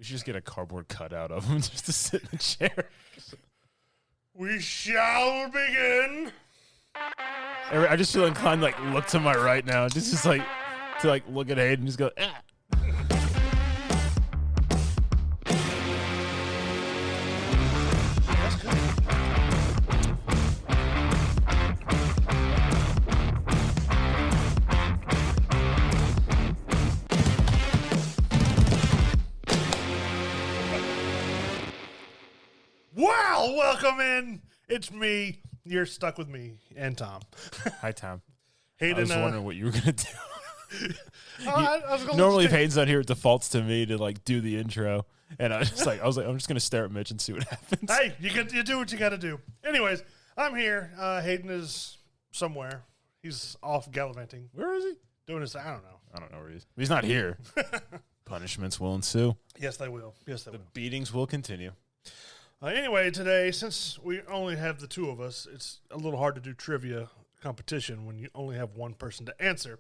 We should just get a cardboard cutout of him just to sit in a chair. We shall begin. I just feel inclined to like look to my right now, just like to like look at Hayden and just go, ah. That's good. Wow, welcome in. It's me. You're stuck with me and Tom. Hi, Tom. Hayden, I was wondering what you were gonna do. I was gonna Normally, if stay- Hayden's not here, it defaults to me to like do the intro, and I was like, I'm just gonna stare at Mitch and see what happens. Hey, you do what you got to do. Anyways, I'm here. Hayden is somewhere. He's off gallivanting, Where is he? doing his. I don't know. I don't know where he is. He's not here. Punishments will ensue. Yes, they will. Yes, they The will. beatings will continue. Anyway, today, since we only have the two of us, it's a little hard to do trivia competition when you only have one person to answer.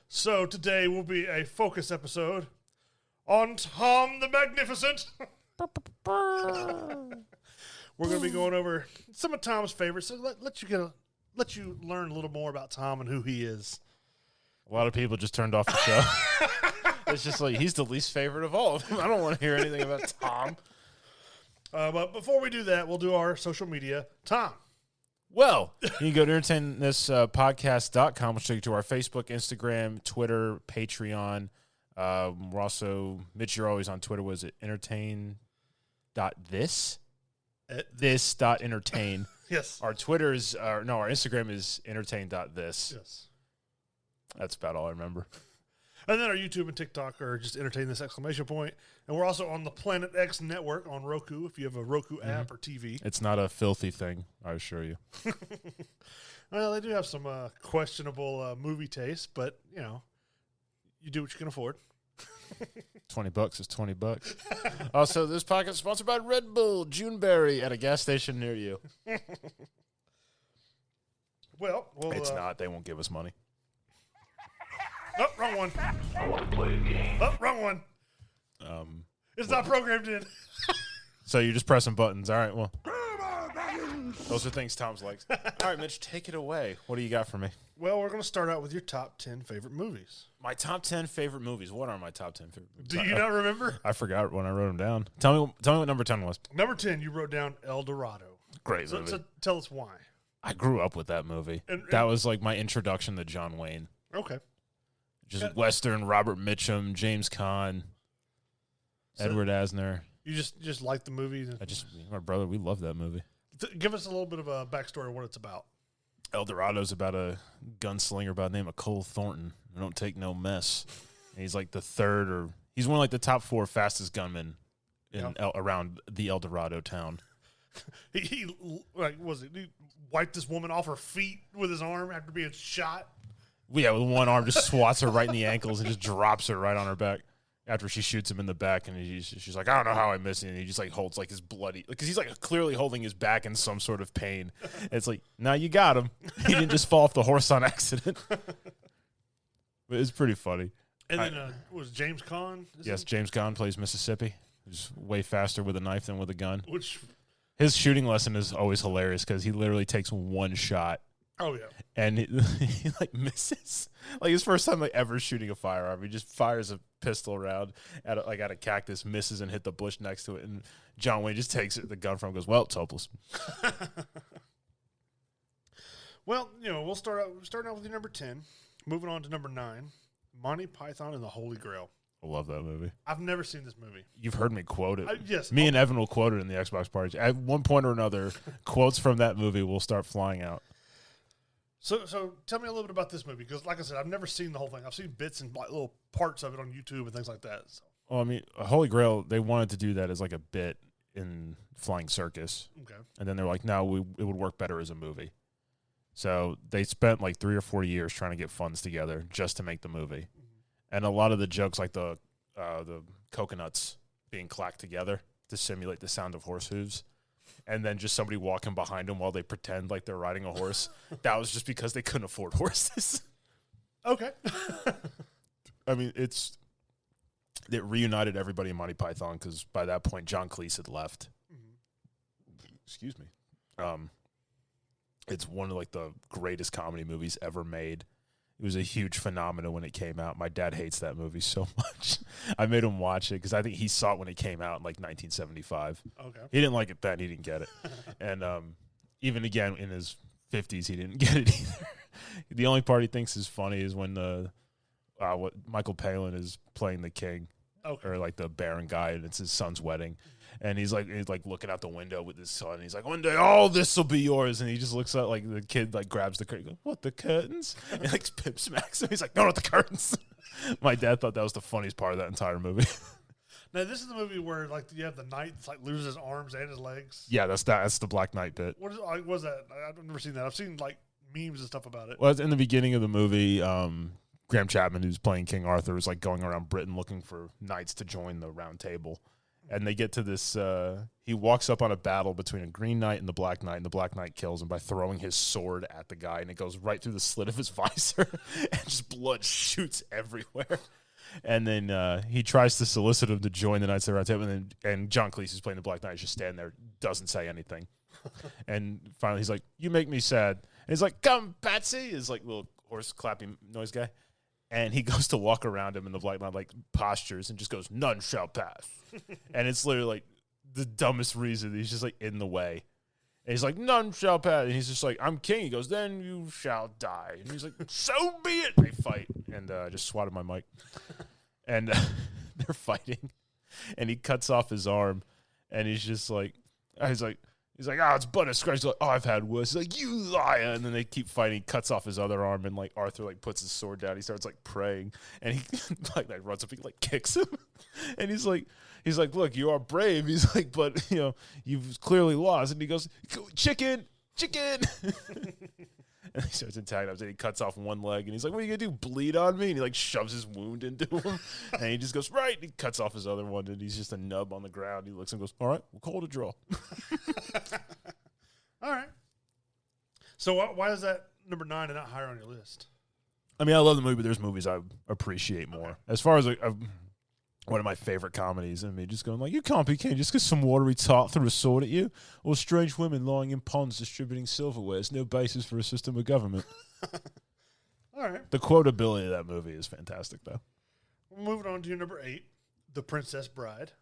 So today will be a focus episode on Tom the Magnificent. We're going to be going over some of Tom's favorites. So let you learn a little more about Tom and who he is. A lot of people just turned off the show. It's just like he's the least favorite of all of them. I don't want to hear anything about Tom. But before we do that, we'll do our social media. Tom. Well, you can go to entertainthispodcast.com, which take you to our Facebook, Instagram, Twitter, Patreon. We're also, Mitch, you're always on Twitter. Was it entertain.this? This.entertain. Yes. Our Twitter is, our Instagram is entertain.this. Yes. That's about all I remember. And then our YouTube and TikTok are just entertain this exclamation point. And we're also on the Planet X network on Roku if you have a Roku app or TV. It's not a filthy thing, I assure you. Well, they do have some questionable movie taste, but, you know, you do what you can afford. $20 is $20. Also, this podcast is sponsored by Red Bull Juneberry at a gas station near you. Well, It's not. They won't give us money. Oh, wrong one. I want to play a game. Oh, wrong one. It's not programmed in. So you're just pressing buttons. All right, well. Those are things Tom's likes. All right, Mitch, take it away. What do you got for me? Well, we're going to start out with your top 10 favorite movies. My top 10 favorite movies. What are my top 10 favorite movies? Do you not remember? I forgot when I wrote them down. Tell me what number 10 was. Number 10, you wrote down El Dorado. Great movie. So tell us why. I grew up with that movie. And- That was like my introduction to John Wayne. Okay. Just Western, Robert Mitchum, James Caan, Edward Asner. You just like the movie. My brother, we love that movie. Give us a little bit of a backstory of what it's about. El Dorado's about a gunslinger by the name of Cole Thornton. I don't take no mess. And he's like the third, or he's one of like the top 4 fastest gunmen in around the El Dorado town. He wiped this woman off her feet with his arm after being shot. Yeah, with one arm, just swats her right in the ankles and just drops her right on her back after she shoots him in the back. And she's like, I don't know how I missed it. And he just like holds like his bloody, because he's like clearly holding his back in some sort of pain. It's like, now you got him. He didn't just fall off the horse on accident. But it's pretty funny. And then was James Caan? Yes, James Caan plays Mississippi. He's way faster with a knife than with a gun. Which, His shooting lesson is always hilarious because he literally takes one shot oh yeah. and he like misses. Like his first time like ever shooting a firearm, he just fires a pistol round at a cactus, misses and hit the bush next to it, and John Wayne just takes the gun from him and goes, well, it's hopeless. Well, we'll starting out with your number 10. Moving on to number 9, Monty Python and the Holy Grail. I love that movie. I've never seen this movie. You've heard me quote it. Yes. Me and Evan will quote it in the Xbox party. At one point or another, quotes from that movie will start flying out. So tell me a little bit about this movie, because like I said, I've never seen the whole thing. I've seen bits and like little parts of it on YouTube and things like that. So. Well, I mean, Holy Grail, they wanted to do that as like a bit in Flying Circus. Okay. And then they're like, no, it would work better as a movie. So they spent like 3 or 4 years trying to get funds together just to make the movie. Mm-hmm. And a lot of the jokes, like the coconuts being clacked together to simulate the sound of horse hooves, and then just somebody walking behind them while they pretend like they're riding a horse, that was just because they couldn't afford horses. Okay. I mean, It reunited everybody in Monty Python because by that point John Cleese had left. Excuse me. It's one of like the greatest comedy movies ever made. It was a huge phenomenon when it came out. My dad hates that movie so much. I made him watch it because I think he saw it when it came out in like 1975. Okay. He didn't like it then. He didn't get it. And even again in his 50s, he didn't get it either. The only part he thinks is funny is when what Michael Palin is playing the king. Okay. Or like the Baron guy, and it's his son's wedding, and he's like looking out the window with his son. And he's like, one day all this will be yours, and he just looks at like the kid like grabs the curtain, goes, what, the curtains? And like pip smacks him. He's like, no, not the curtains. My dad thought that was the funniest part of that entire movie. Now this is the movie where like you have the knight that's like loses his arms and his legs. Yeah, that's the Black Knight bit. What was that? I've never seen that. I've seen like memes and stuff about it. Well, in the beginning of the movie, Graham Chapman, who's playing King Arthur, is like going around Britain looking for knights to join the Round Table. And they get to this, he walks up on a battle between a Green Knight and the Black Knight, and the Black Knight kills him by throwing his sword at the guy, and it goes right through the slit of his visor, and just blood shoots everywhere. And then he tries to solicit him to join the Knights of the Round Table, and John Cleese, who's playing the Black Knight, is just standing there, doesn't say anything. And finally he's like, you make me sad. And he's like, come, Patsy, is like little horse clapping noise guy. And he goes to walk around him, and the Black Knight like postures and just goes, none shall pass. And it's literally like the dumbest reason. He's just like in the way. And he's like, none shall pass. And he's just like, I'm king. He goes, then you shall die. And he's like, so be it. They fight. And I just swatted my mic. And they're fighting. And he cuts off his arm. And he's just like, he's like, oh, it's but a scratch. He's like, oh, I've had worse. He's like, you liar. And then they keep fighting. He cuts off his other arm, and like Arthur like puts his sword down. He starts like praying, and he like runs up, he like kicks him, and he's like, look, you are brave. He's like, but you know, you've clearly lost. And he goes, chicken. And he starts antagonizing. He cuts off one leg, and he's like, what are you gonna do? Bleed on me? And he like shoves his wound into him, and he just goes right. And he cuts off his other one, and he's just a nub on the ground. He looks and goes, all right, we'll call it a draw. All right. So why is that number 9 and not higher on your list? I mean, I love the movie, but there's movies I appreciate more. Okay. As far as one of my favorite comedies, I mean, just going like, you can't be king just because some watery tart threw a sword at you, or strange women lying in ponds distributing silverware. There's no basis for a system of government. All right. The quotability of that movie is fantastic, though. Moving on to your number 8, The Princess Bride.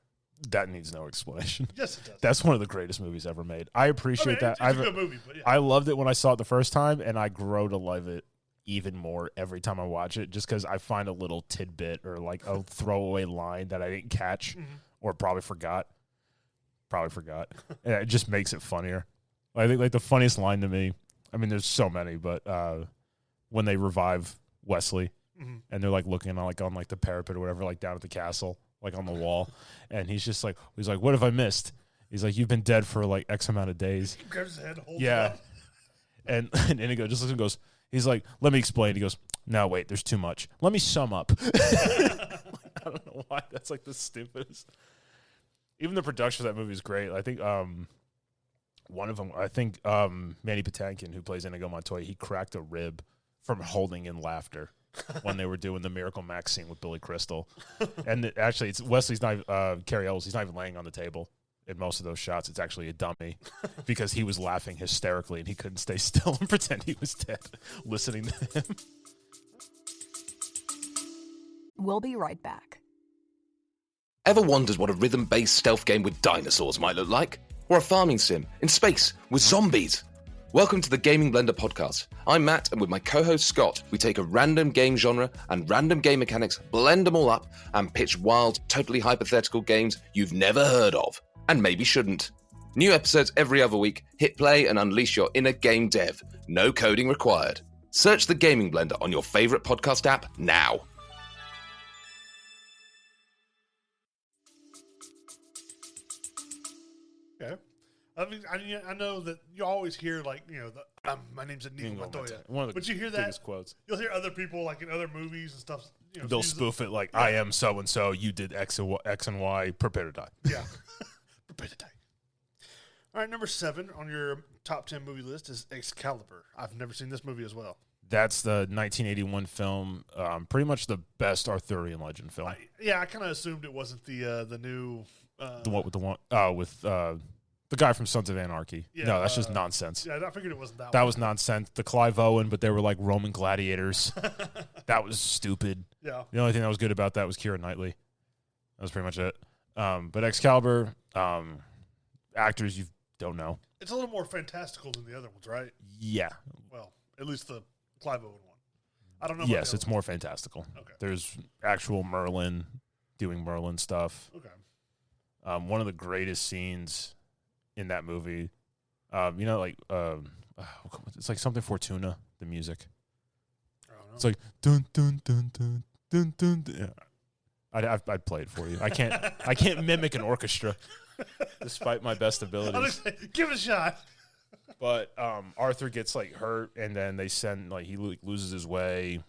That needs no explanation. Yes, it does. That's one of the greatest movies ever made. I appreciate that. It's a good movie, but yeah. I loved it when I saw it the first time, and I grow to love it even more every time I watch it, just because I find a little tidbit or like a throwaway line that I didn't catch or probably forgot. And it just makes it funnier. I think like the funniest line to me, I mean, there's so many, but when they revive Wesley and they're like looking on like the parapet or whatever, like down at the castle, like on the wall, and he's like, what have I missed? He's like, you've been dead for like X amount of days. He grabs his head, holds it Yeah. up. And Inigo just looks and goes, he's like, let me explain. He goes, no, wait, there's too much. Let me sum up. I don't know why. That's like the stupidest. Even the production of that movie is great. I think one of them, Manny Patinkin, who plays Inigo Montoya, he cracked a rib from holding in laughter when they were doing the Miracle Max scene with Billy Crystal. And actually, it's Wesley's not, Cary Elwes, he's not even laying on the table in most of those shots. It's actually a dummy because he was laughing hysterically and he couldn't stay still and pretend he was dead listening to him. We'll be right back. Ever wondered what a rhythm-based stealth game with dinosaurs might look like? Or a farming sim in space with zombies? Welcome to the Gaming Blender podcast. I'm Matt, and with my co-host Scott, we take a random game genre and random game mechanics, blend them all up, and pitch wild, totally hypothetical games you've never heard of, and maybe shouldn't. New episodes every other week. Hit play and unleash your inner game dev. No coding required. Search the Gaming Blender on your favorite podcast app now. Okay. I mean, I know that you always hear like, you know, my name's Inigo Montoya. One of the but you hear biggest that quotes. You'll hear other people like in other movies and stuff. You know, They'll spoof it like, I am so and so. You did X and Y. Prepare to die. Yeah. Prepare to die. All right, number 7 on your top 10 movie list is Excalibur. I've never seen this movie as well. That's the 1981 film. Pretty much the best Arthurian legend film. I kind of assumed it wasn't the new. With the guy from Sons of Anarchy. Yeah, No, that's just nonsense. Yeah, I figured it wasn't that. That was nonsense. The Clive Owen, but they were like Roman gladiators. That was stupid. Yeah. The only thing that was good about that was Keira Knightley. That was pretty much it. But Excalibur, actors you don't know. It's a little more fantastical than the other ones, right? Yeah. Well, at least the Clive Owen one. I don't know. Yes, it's more fantastical. Okay. There's actual Merlin doing Merlin stuff. Okay. One of the greatest scenes in that movie, it's like something Fortuna, the music. I don't know. It's like dun dun dun dun dun dun. Dun. Yeah. I'd play it for you. I can't mimic an orchestra, despite my best abilities. Give it a shot. But Arthur gets like hurt, and then they send like he loses his way.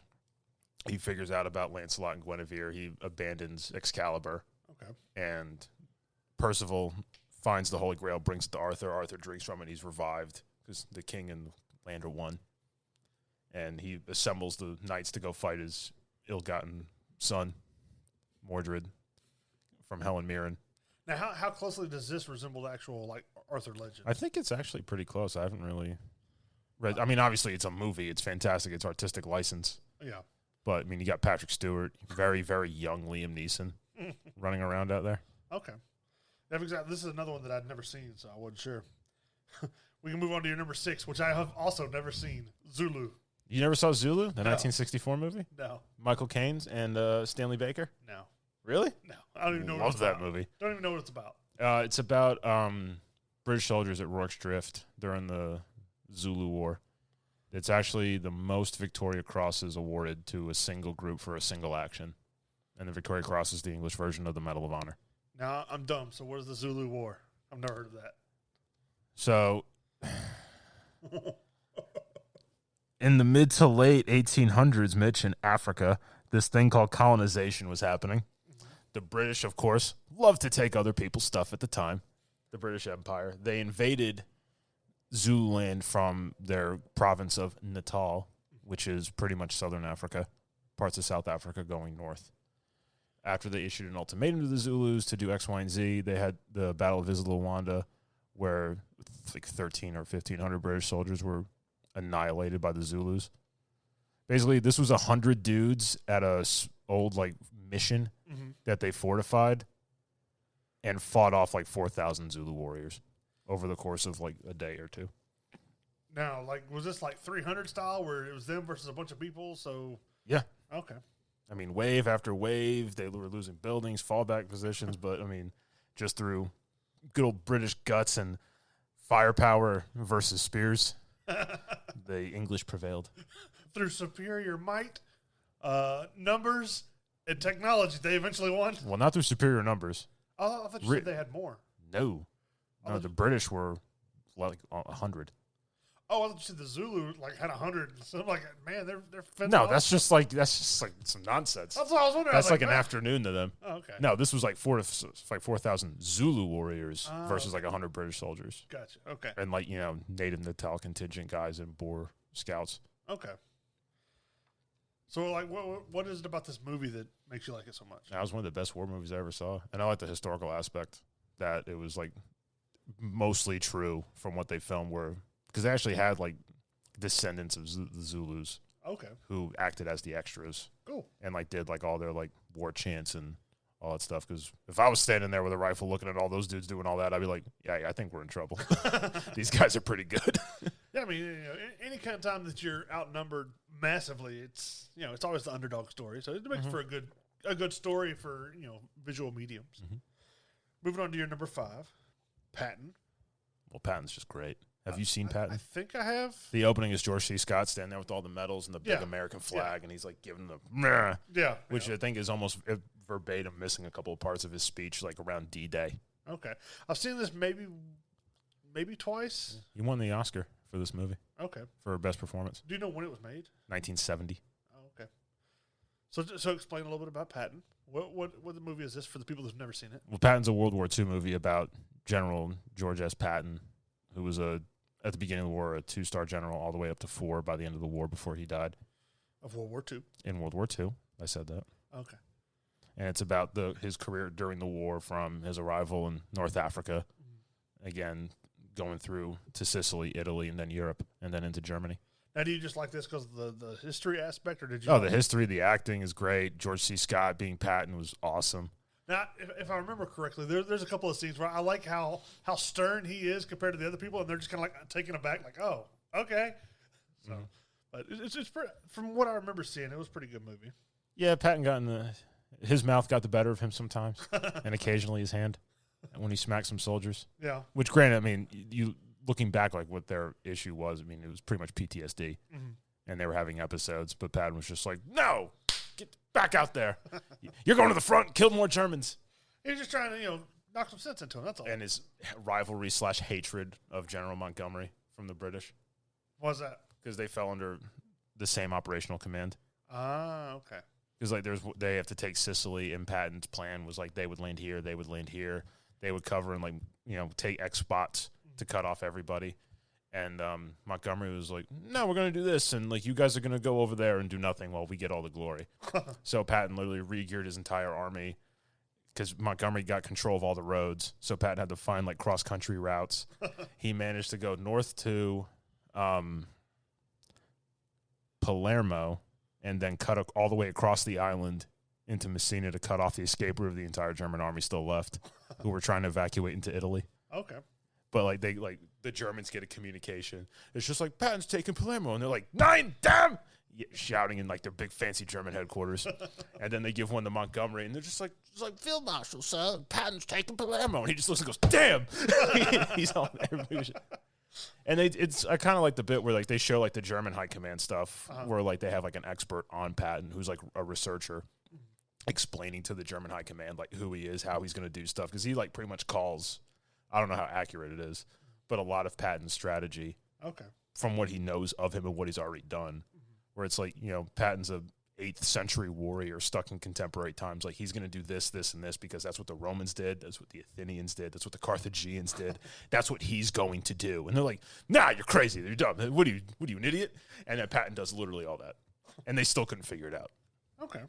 He figures out about Lancelot and Guinevere. He abandons Excalibur. Okay. And Percival finds the Holy Grail, brings it to Arthur. Arthur drinks from it. He's revived because the king and land are one. And he assembles the knights to go fight his ill-gotten son, Mordred, from Helen Mirren. Now, how closely does this resemble the actual like Arthur legend? I think it's actually pretty close. I haven't really read. I mean, obviously it's a movie. It's fantastic. It's artistic license. Yeah. But I mean, you got Patrick Stewart, very very young Liam Neeson, running around out there. Okay. Yeah, exactly. This is another one that I'd never seen, so I wasn't sure. We can move on to your number 6, which I have also never seen. Zulu. You never saw Zulu, the 1964 movie? No. Michael Caine's and Stanley Baker? No. Really? No. I don't even know what Love it's that about. movie. Don't even know what it's about. It's about British soldiers at Rorke's Drift during the Zulu War. It's actually the most Victoria Crosses awarded to a single group for a single action. And the Victoria Cross is the English version of the Medal of Honor. Now, I'm dumb, so what is the Zulu War? I've never heard of that. So, in the mid to late 1800s, Mitch, in Africa, this thing called colonization was happening. The British, of course, loved to take other people's stuff at the time. The British Empire. They invaded Zululand from their province of Natal, which is pretty much southern Africa, parts of South Africa going north. After they issued an ultimatum to the Zulus to do X, Y, and Z, they had the Battle of Isla where like 1,300 or 1,500 British soldiers were annihilated by the Zulus. Basically, this was 100 dudes at a old like mission that they fortified and fought off like 4,000 Zulu warriors over the course of like a day or two. Now, like, was this like 300 style where it was them versus a bunch of people? So Yeah. Okay. I mean, wave after wave, they were losing buildings, fallback positions, but I mean, just through good old British guts and firepower versus spears, the English prevailed. Through superior might, numbers, and technology, they eventually won. Well, not through superior numbers. Oh, I thought you said they had more. No, the British were like 100. Oh, I thought you said the Zulu like had 100. So I'm like, man, they're fending No, off. that's just like some nonsense. That's what I was wondering. That's I was like an man. afternoon to them. Oh, okay. No, this was like 4,000 Zulu warriors versus like 100 British soldiers, Gotcha. Okay. and like native Natal contingent guys and Boer scouts. Okay. So, like, what is it about this movie that makes you like it so much? That was one of the best war movies I ever saw, and I like the historical aspect that it was like mostly true from what they filmed, because they actually had like descendants of the Zulus Okay. who acted as the extras. Cool. And like did like all their like war chants and all that stuff. Because if I was standing there with a rifle looking at all those dudes doing all that, I'd be like, yeah, I think we're in trouble. These guys are pretty good. Yeah, I mean, any kind of time that you're outnumbered massively, it's it's always the underdog story. So it makes for a good story for visual mediums. Moving on to your number 5, Patton. Well, Patton's just great. Have you seen Patton? I think I have. The opening is George C. Scott standing there with all the medals and the big Yeah. American flag, and he's like giving them, "Meh," Yeah. which I think is almost verbatim, missing a couple of parts of his speech, like around D-Day. Okay. I've seen this maybe twice. He won the Oscar for this movie Okay. for best performance, Do you know when it was made? 1970. Oh, okay. So explain a little bit about Patton. What the movie is this for the people who've never seen it? Well, Patton's a World War II movie about General George S. Patton, who was a at the beginning of the war, a 2-star general, all the way up to 4 by the end of the war before he died. Of World War II. In World War II. I said that. Okay. And it's about his career during the war from his arrival in North Africa, again, going through to Sicily, Italy, and then Europe, and then into Germany. Now, do you just like this because of the history aspect, or did you? Oh, the history, the acting is great. George C. Scott being Patton was awesome. Now, if I remember correctly, there's a couple of scenes where I like how stern he is compared to the other people, and they're just kind of like taken aback, like, oh, okay. So, but it's pretty, from what I remember seeing, it was a pretty good movie. Yeah, Patton his mouth got the better of him sometimes, and occasionally his hand when he smacked some soldiers. Yeah. Which, granted, I mean, you looking back, like what their issue was, I mean, it was pretty much PTSD, and they were having episodes. But Patton was just like, "No, get back out there! You're going to the front, kill more Germans." He's just trying to knock some sense into him. That's all. And his rivalry / hatred of General Montgomery from the British, What was that? because they fell under the same operational command. Ah, okay. Because like they have to take Sicily, and Patton's plan was like they would land here, they would land here, they would cover and like take X spots to cut off everybody, and Montgomery was like, no, we're gonna do this, and like you guys are gonna go over there and do nothing while we get all the glory. So Patton literally re-geared his entire army because Montgomery got control of all the roads, so Patton had to find like cross country routes. He managed to go north to Palermo, and then cut all the way across the island into Messina to cut off the escape route of the entire German army still left, who were trying to evacuate into Italy. Okay. But like the Germans get a communication. It's just like, Patton's taking Palermo, and they're like, 9, damn, shouting in like their big fancy German headquarters. And then they give one to Montgomery, and they're just like Field Marshal, sir, Patton's taking Palermo, and he just looks and goes, damn. He's on there. And I kind of like the bit where like they show like the German high command stuff, where like they have like an expert on Patton who's like a researcher explaining to the German high command like who he is, how he's going to do stuff, because he like pretty much calls. I don't know how accurate it is, but a lot of Patton's strategy, Okay. from what he knows of him and what he's already done, where it's like Patton's a 8th century warrior stuck in contemporary times. Like he's going to do this, this, and this because that's what the Romans did. That's what the Athenians did. That's what the Carthaginians did. That's what he's going to do. And they're like, nah, you're crazy. You're dumb. What are you, an idiot? And then Patton does literally all that. And they still couldn't figure it out. Okay.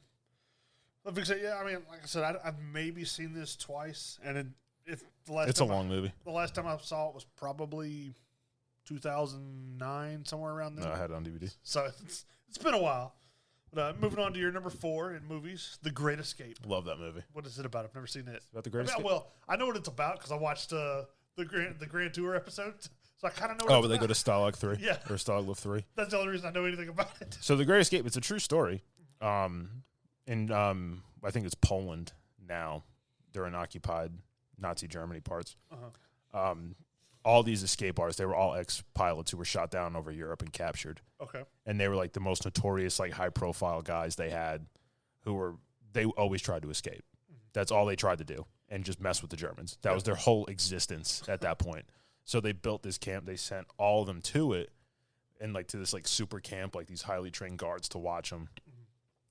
Yeah, I mean, like I said, I've maybe seen this twice, and it's a long movie. The last time I saw it was probably 2009, somewhere around there. No, I had it on DVD. So it's been a while. But moving on to your number 4 in movies, The Great Escape. Love that movie. What is it about? I've never seen it. About the Great Escape? Well, I know what it's about because I watched the Grand Tour episode, so I kind of know. But they go to Stalag 3? Yeah. Or Stalag Luft 3? That's the only reason I know anything about it. So The Great Escape, it's a true story. I think it's Poland now during occupied Nazi Germany parts. All these escape artists, they were all ex-pilots who were shot down over Europe and captured. Okay. And they were like the most notorious, like high-profile guys they had, they always tried to escape. That's all they tried to do, and just mess with the Germans. That was their whole existence at that point. So they built this camp. They sent all of them to it, and like to this like super camp, like these highly trained guards to watch them.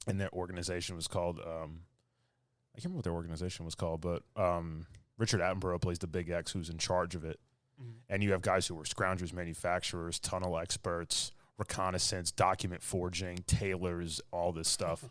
And their organization was called, I can't remember what their organization was called, but Richard Attenborough plays the Big X who's in charge of it. And you have guys who were scroungers, manufacturers, tunnel experts, reconnaissance, document forging, tailors, all this stuff.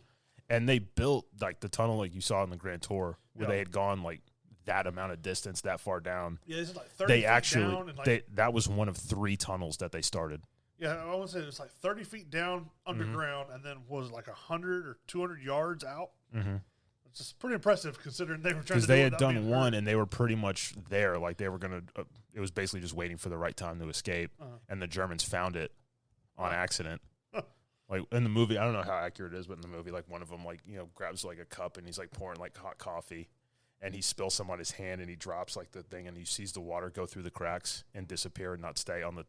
And they built like the tunnel like you saw in the Grand Tour, where they had gone like that amount of distance, that far down. Yeah, it's like 30 feet down. And that was one of 3 tunnels that they started. Yeah, I want to say it's like 30 feet down underground, and then was like 100 or 200 yards out. It's just pretty impressive considering they were trying to do because they it had without done being one hurt. and they were pretty much there. Like they were going to, it was basically just waiting for the right time to escape. And the Germans found it on accident. Like in the movie, I don't know how accurate it is, but in the movie, like one of them, like, grabs like a cup and he's like pouring like hot coffee and he spills some on his hand and he drops like the thing and he sees the water go through the cracks and disappear and not stay on the,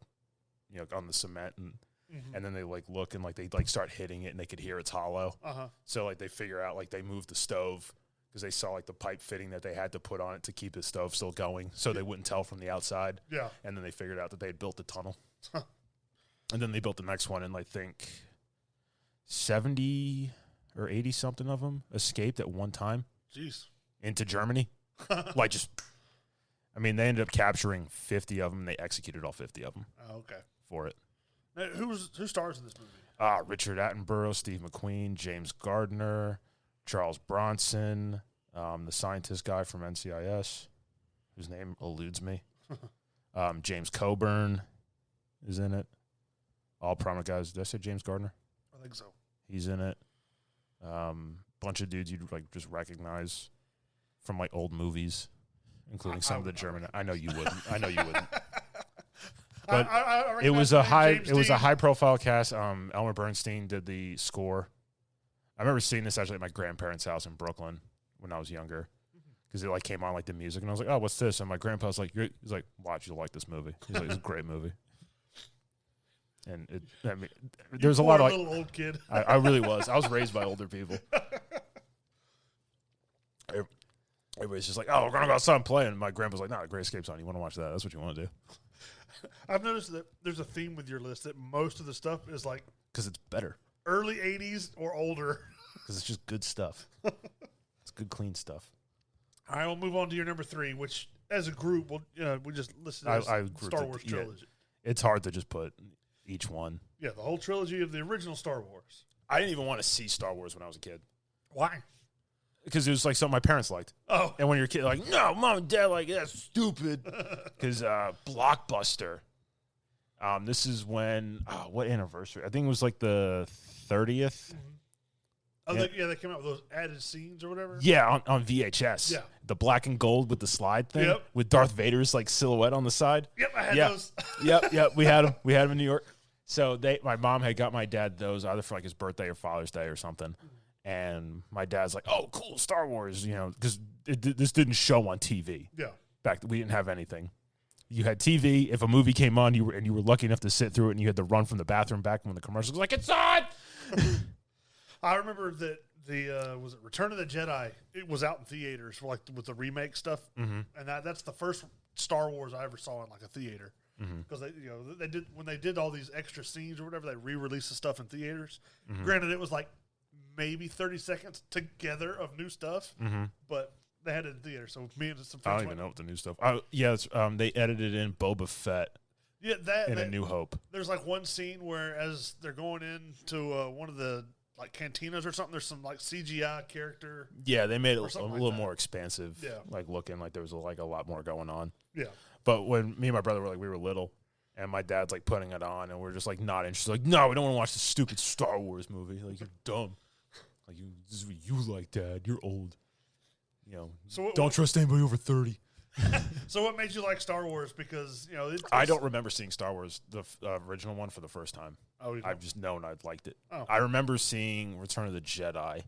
on the cement. And then they like look and like they like start hitting it and they could hear it's hollow. So like they figure out like they moved the stove because they saw like the pipe fitting that they had to put on it to keep the stove still going, so they wouldn't tell from the outside. Yeah. And then they figured out that they had built the tunnel. And then they built the next one, and I think 70 or 80 something of them escaped at one time Jeez. into Germany. Like just I mean, they ended up capturing 50 of them. They executed all 50 of them Oh, okay. for it. Now, who stars in this movie? Richard Attenborough, Steve McQueen, James Gardner, Charles Bronson, the scientist guy from NCIS, whose name eludes me. James Coburn is in it. All prominent guys. Did I say James Gardner? I think so. He's in it. Bunch of dudes you'd like just recognize from like old movies, including some of the German. I know you wouldn't. I know you wouldn't. But I it was a high. James It was a Dean. high-profile cast. Elmer Bernstein did the score. I remember seeing this actually at my grandparents' house in Brooklyn when I was younger, because it like came on like the music, and I was like, "Oh, what's this?" And my grandpa was like, "He's like, watch, you'll like this movie." He's like, "It's a great movie." And it, I mean, there's a lot of like, little old kid. I really was. I was raised by older people. Everybody's just like, "Oh, we're gonna go outside and play," and my grandpa's like, "No, the Great Escape's on. You want to watch that? That's what you want to do." I've noticed that there's a theme with your list that most of the stuff is like Because it's better. early 80s or older. Because it's just good stuff. It's good, clean stuff. All right, we'll move on to your number 3, which as a group, we just listed as I grouped Star it- Wars yeah. trilogy. It's hard to just put each one. Yeah, the whole trilogy of the original Star Wars. I didn't even want to see Star Wars when I was a kid. Why? Because it was like something my parents liked. Oh, And when you're a kid, like, no, mom and dad, like, that's stupid. Because Blockbuster. This is when, what anniversary? I think it was like the 30th. oh Yeah. they came out with those added scenes or whatever. Yeah, on VHS. Yeah. The black and gold with the slide thing. Yep. With Darth Vader's like silhouette on the side. Yep, I had Yeah. those. Yep, we had them. We had them in New York. So my mom had got my dad those either for like his birthday or Father's Day or something. And my dad's like, "Oh, cool, Star Wars," because this didn't show on TV. Yeah. We didn't have anything. You had TV. If a movie came on, you were lucky enough to sit through it, and you had to run from the bathroom back when the commercial was like, "It's on." I remember that was it Return of the Jedi? It was out in theaters for like with the remake stuff, and that's the first Star Wars I ever saw in like a theater. Because they did when they did all these extra scenes or whatever, they re-released the stuff in theaters. Granted, it was like maybe 30 seconds together of new stuff, but they had it in theater. So me and some I friends don't even know what the new stuff. They edited in Boba Fett Yeah, in A New Hope. There's like one scene where as they're going into one of the like cantinas or something, there's some like CGI character. Yeah, they made it a something like little that. more expansive. Yeah. Like looking like there was like a lot more going on. Yeah. But when me and my brother we were little, and my dad's like putting it on, and we're just like not interested. Like, no, we don't want to watch this stupid Star Wars movie. Like, you're dumb. Like, this is what you like, Dad. You're old. So Don't trust anybody over 30. So what made you like Star Wars? Because I don't remember seeing Star Wars, the original one, for the first time. Oh, you I've don't? just known I'd liked it. Oh. I remember seeing Return of the Jedi.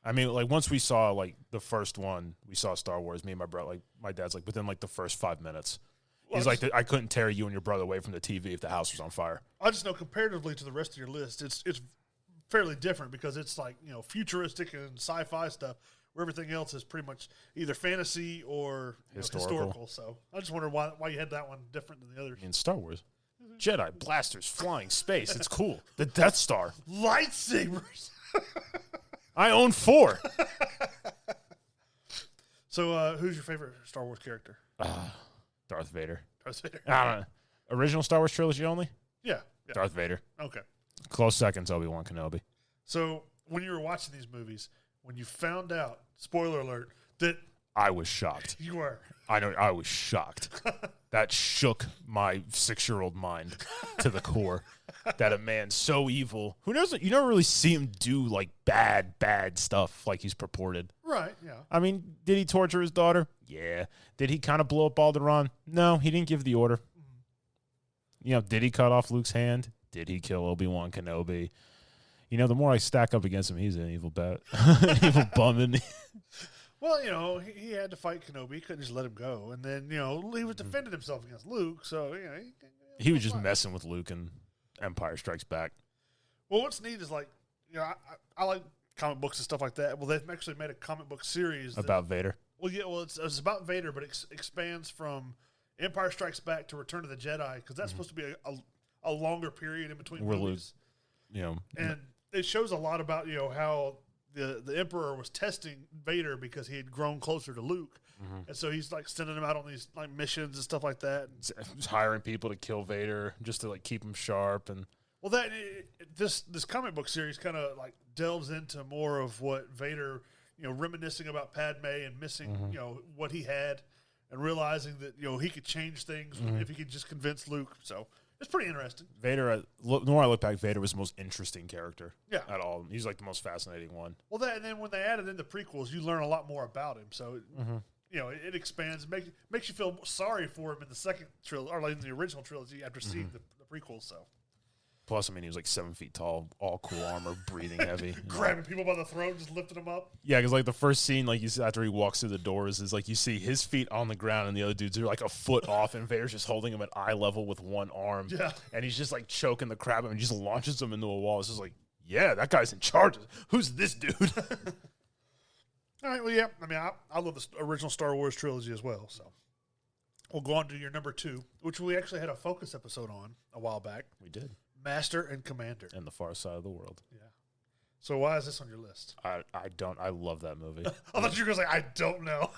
I mean, like once we saw like the first one, we saw Star Wars. Me and my brother, like my dad's like within like the first 5 minutes. He's Well, like, I couldn't tear you and your brother away from the TV if the house was on fire. I just know comparatively to the rest of your list, it's fairly different because it's like futuristic and sci-fi stuff, where everything else is pretty much either fantasy or Historical. So I just wondered why you had that one different than the others. In Star Wars, Jedi, blasters, flying, space. It's cool. The Death Star. Lightsabers. I own 4. So who's your favorite Star Wars character? Darth Vader. Darth Vader. I don't know. Original Star Wars trilogy only? Yeah. Darth Vader. Okay. Close seconds, Obi-Wan Kenobi. So when you were watching these movies, when you found out, spoiler alert, that I was shocked. you were I was shocked. That shook my 6-year-old mind to the core. That a man so evil, you never really see him do like bad stuff like he's purported. right. Yeah. I mean, did he torture his daughter? Yeah. Did he kind of blow up Alderaan? No, he didn't give the order. Did he cut off Luke's hand? Did he kill Obi-Wan Kenobi? The more I stack up against him, he's an evil evil bum. And Well, he had to fight Kenobi. He couldn't just let him go. And then, he was defending himself against Luke. So, he was just messing with Luke in Empire Strikes Back. Well, what's neat is like, I like comic books and stuff like that. Well, they've actually made a comic book series About Vader. Well, yeah, it's about Vader, but it expands from Empire Strikes Back to Return of the Jedi because that's supposed to be a longer period in between Where movies. And it shows a lot about how the Emperor was testing Vader because he had grown closer to Luke, and so he's like sending them out on these like missions and stuff like that. He's hiring people to kill Vader just to like keep him sharp. And Well, this comic book series kind of like delves into more of what Vader, reminiscing about Padme and missing, what he had, and realizing that he could change things if he could just convince Luke. So it's pretty interesting. Vader, the more I look back, Vader was the most interesting character. Yeah. At all. He's like the most fascinating one. Well, and then when they added in the prequels, you learn a lot more about him. So it expands, makes you feel sorry for him in the second trilogy, or like in the original trilogy after seeing the prequels. So. Plus, I mean, he was like 7 feet tall, all cool armor, breathing heavy. Grabbing people by the throat, just lifting them up. Yeah, because like the first scene, like you see after he walks through the doors, is like you see his feet on the ground and the other dudes are like a foot off, and Vader's just holding him at eye level with one arm. Yeah. And he's just like choking the crap out of him and just launches him into a wall. It's just like, yeah, that guy's in charge. Who's this dude? All right, well, yeah. I mean, I love the original Star Wars trilogy as well. So we'll go on to your number 2, which we actually had a focus episode on a while back. We did. Master and Commander. And The Far Side of the World. Yeah. So why is this on your list? I love that movie. I thought you were going to say, I don't know.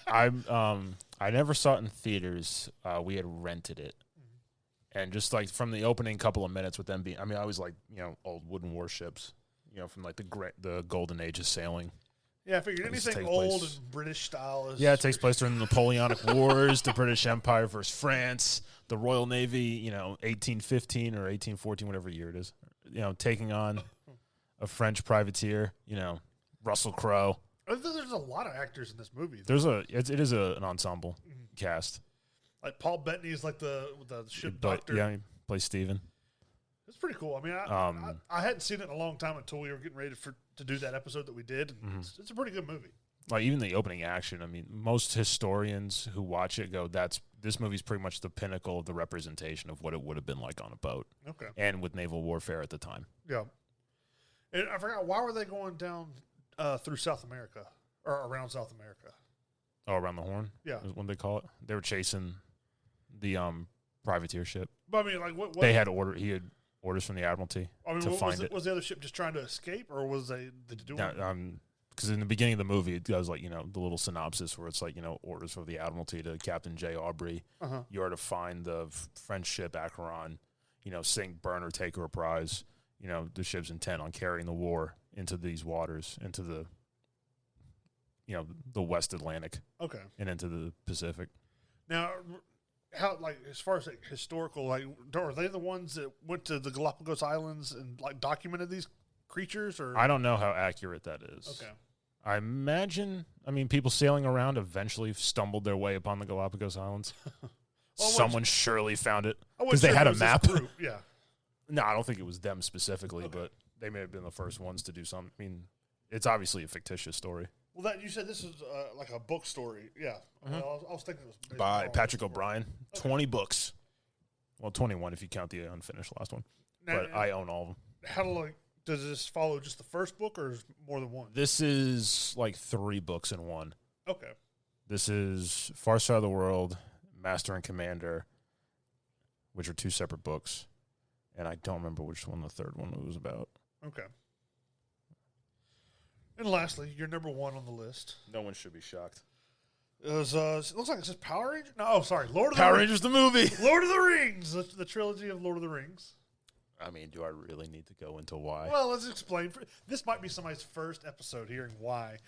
I never saw it in theaters. We had rented it. And just like from the opening couple of minutes with them being, I mean, I was like, old wooden warships, from like the golden age of sailing. Yeah, I figured anything old and British style is... Yeah, it takes place during the Napoleonic Wars, the British Empire versus France, the Royal Navy, 1815 or 1814, whatever year it is, taking on a French privateer, Russell Crowe. There's a lot of actors in this movie. It is an ensemble cast. Like Paul Bettany is like the ship doctor. Yeah, he plays Steven. It's pretty cool. I mean, I hadn't seen it in a long time until we were getting ready to do that episode that we did. And it's a pretty good movie. Like even the opening action, I mean, most historians who watch it go, this movie's pretty much the pinnacle of the representation of what it would have been like on a boat. Okay. And with naval warfare at the time. Yeah. And I forgot, why were they going down through South America or around South America? Oh, around the Horn? Yeah. Is what they call it. They were chasing the privateer ship. But I mean, like what he had orders from the Admiralty to find it. Was the other ship just trying to escape, or was did they do it? Because in the beginning of the movie, it goes like, the little synopsis where it's like, orders from the Admiralty to Captain J. Aubrey. You are to find the French ship Acheron, sink, burn, or take her a prize. The ship's intent on carrying the war into these waters, into the, the West Atlantic. Okay. And into the Pacific. Now, how, like, as far as like historical, like, are they the ones that went to the Galapagos Islands and like documented these creatures? Or I don't know how accurate that is. Okay. I imagine, people sailing around eventually stumbled their way upon the Galapagos Islands. Well, Someone surely found it I because wouldn't they say had it a was this map. group, yeah. No, I don't think it was them specifically, Okay. but they may have been the first ones to do something. I mean, it's obviously a fictitious story Well, that you said this is like a book story. Yeah. Well, I was thinking it was maybe by more Patrick like a story. O'Brien. 20 books. Well, 21 if you count the unfinished last one. Now, But I own all of them. How does this follow just the first book, or is more than one? This is like 3 books in one. Okay. This is Far Side of the World, Master and Commander, which are 2 separate books. And I don't remember which one the third one was about. Okay. And lastly, your number 1 on the list No one should be shocked. is it looks like it says Power Rangers. No, oh, sorry, Lord of Power the Rangers the movie. Lord of the Rings, the trilogy of Lord of the Rings. I mean, do I really need to go into why? Well, let's explain. This might be somebody's first episode hearing why.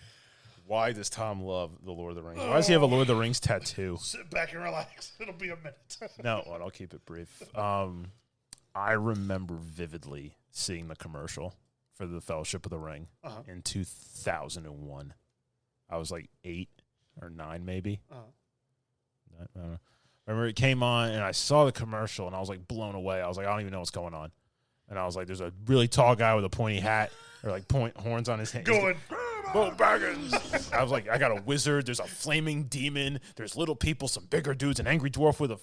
Why does Tom love the Lord of the Rings? Why does he have a Lord of the Rings tattoo? Sit back and relax. It'll be a minute. No, well, I'll keep it brief. I remember vividly seeing the commercial for the Fellowship of the Ring in 2001. I was like 8 or 9 maybe. I don't know. Remember it came on and I saw the commercial and I was like blown away. I was like, I don't even know what's going on. And I was like, there's a really tall guy with a pointy hat or like horns on his head. Going. Bo Baggins. I was like, I got a wizard. There's a flaming demon. There's little people, some bigger dudes, an angry dwarf with a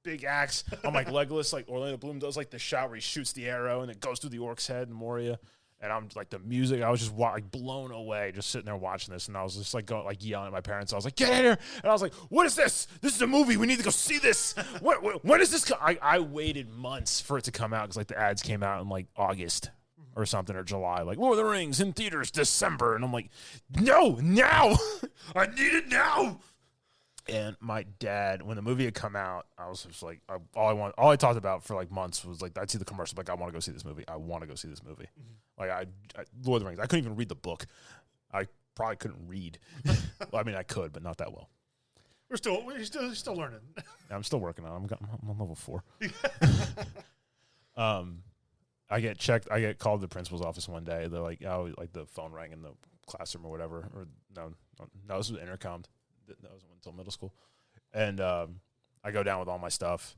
big axe. I'm like Legolas, like Orlando Bloom does, like the shot where he shoots the arrow and it goes through the orc's head in Moria. And I'm like the music. I was just like blown away, just sitting there watching this. And I was just like going, like yelling at my parents. I was like, "Get in here!" And I was like, "What is this? This is a movie. We need to go see this. When is this?" I waited months for it to come out because like the ads came out in like August or something or July, like Lord of the Rings in theaters December. And I'm like, "No, now! I need it now!" And my dad, when the movie had come out, I was just like, all I talked about for like months was like, I'd see the commercial, like, I want to go see this movie. I want to go see this movie. Like, I Lord of the Rings, I couldn't even read the book. I probably couldn't read. Well, I mean, I could, but not that well. We're still learning. I'm still working on it. I'm on level 4. I get called to the principal's office one day. They're like, oh, like the phone rang in the classroom or whatever. Or no, this was intercomed. That wasn't until middle school. And I go down with all my stuff,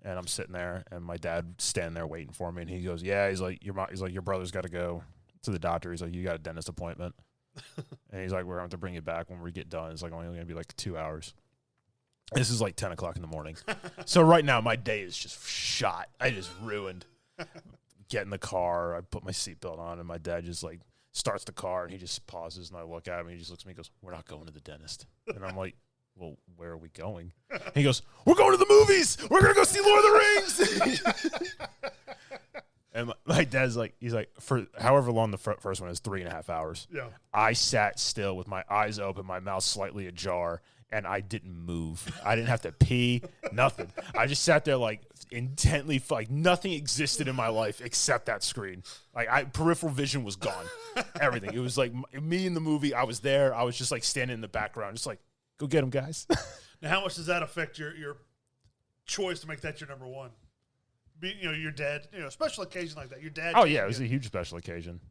and I'm sitting there, and my dad's standing there waiting for me. And he goes, yeah, he's like, your brother's got to go to the doctor. He's like, you got a dentist appointment. And he's like, we're going to bring you back when we get done. It's like only going to be like 2 hours. This is like 10 o'clock in the morning. So right now, my day is just shot. I just ruined. Get in the car. I put my seatbelt on, and my dad just like starts the car, and he just pauses, and I look at him, and he just looks at me and goes, we're not going to the dentist. And I'm like, well, where are we going? And he goes, we're going to the movies. We're going to go see Lord of the Rings. And my dad's like, he's like, for however long the first one is, 3.5 hours. Yeah. I sat still with my eyes open, my mouth slightly ajar, and I didn't move. I didn't have to pee, nothing. I just sat there like intently, like nothing existed in my life except that screen. Like peripheral vision was gone. Everything. It was like me in the movie. I was there. I was just like standing in the background, just like, go get him, guys. Now, how much does that affect your choice to make that your number one? Your dad, special occasion like that. Your dad. Oh yeah, it was a huge special occasion.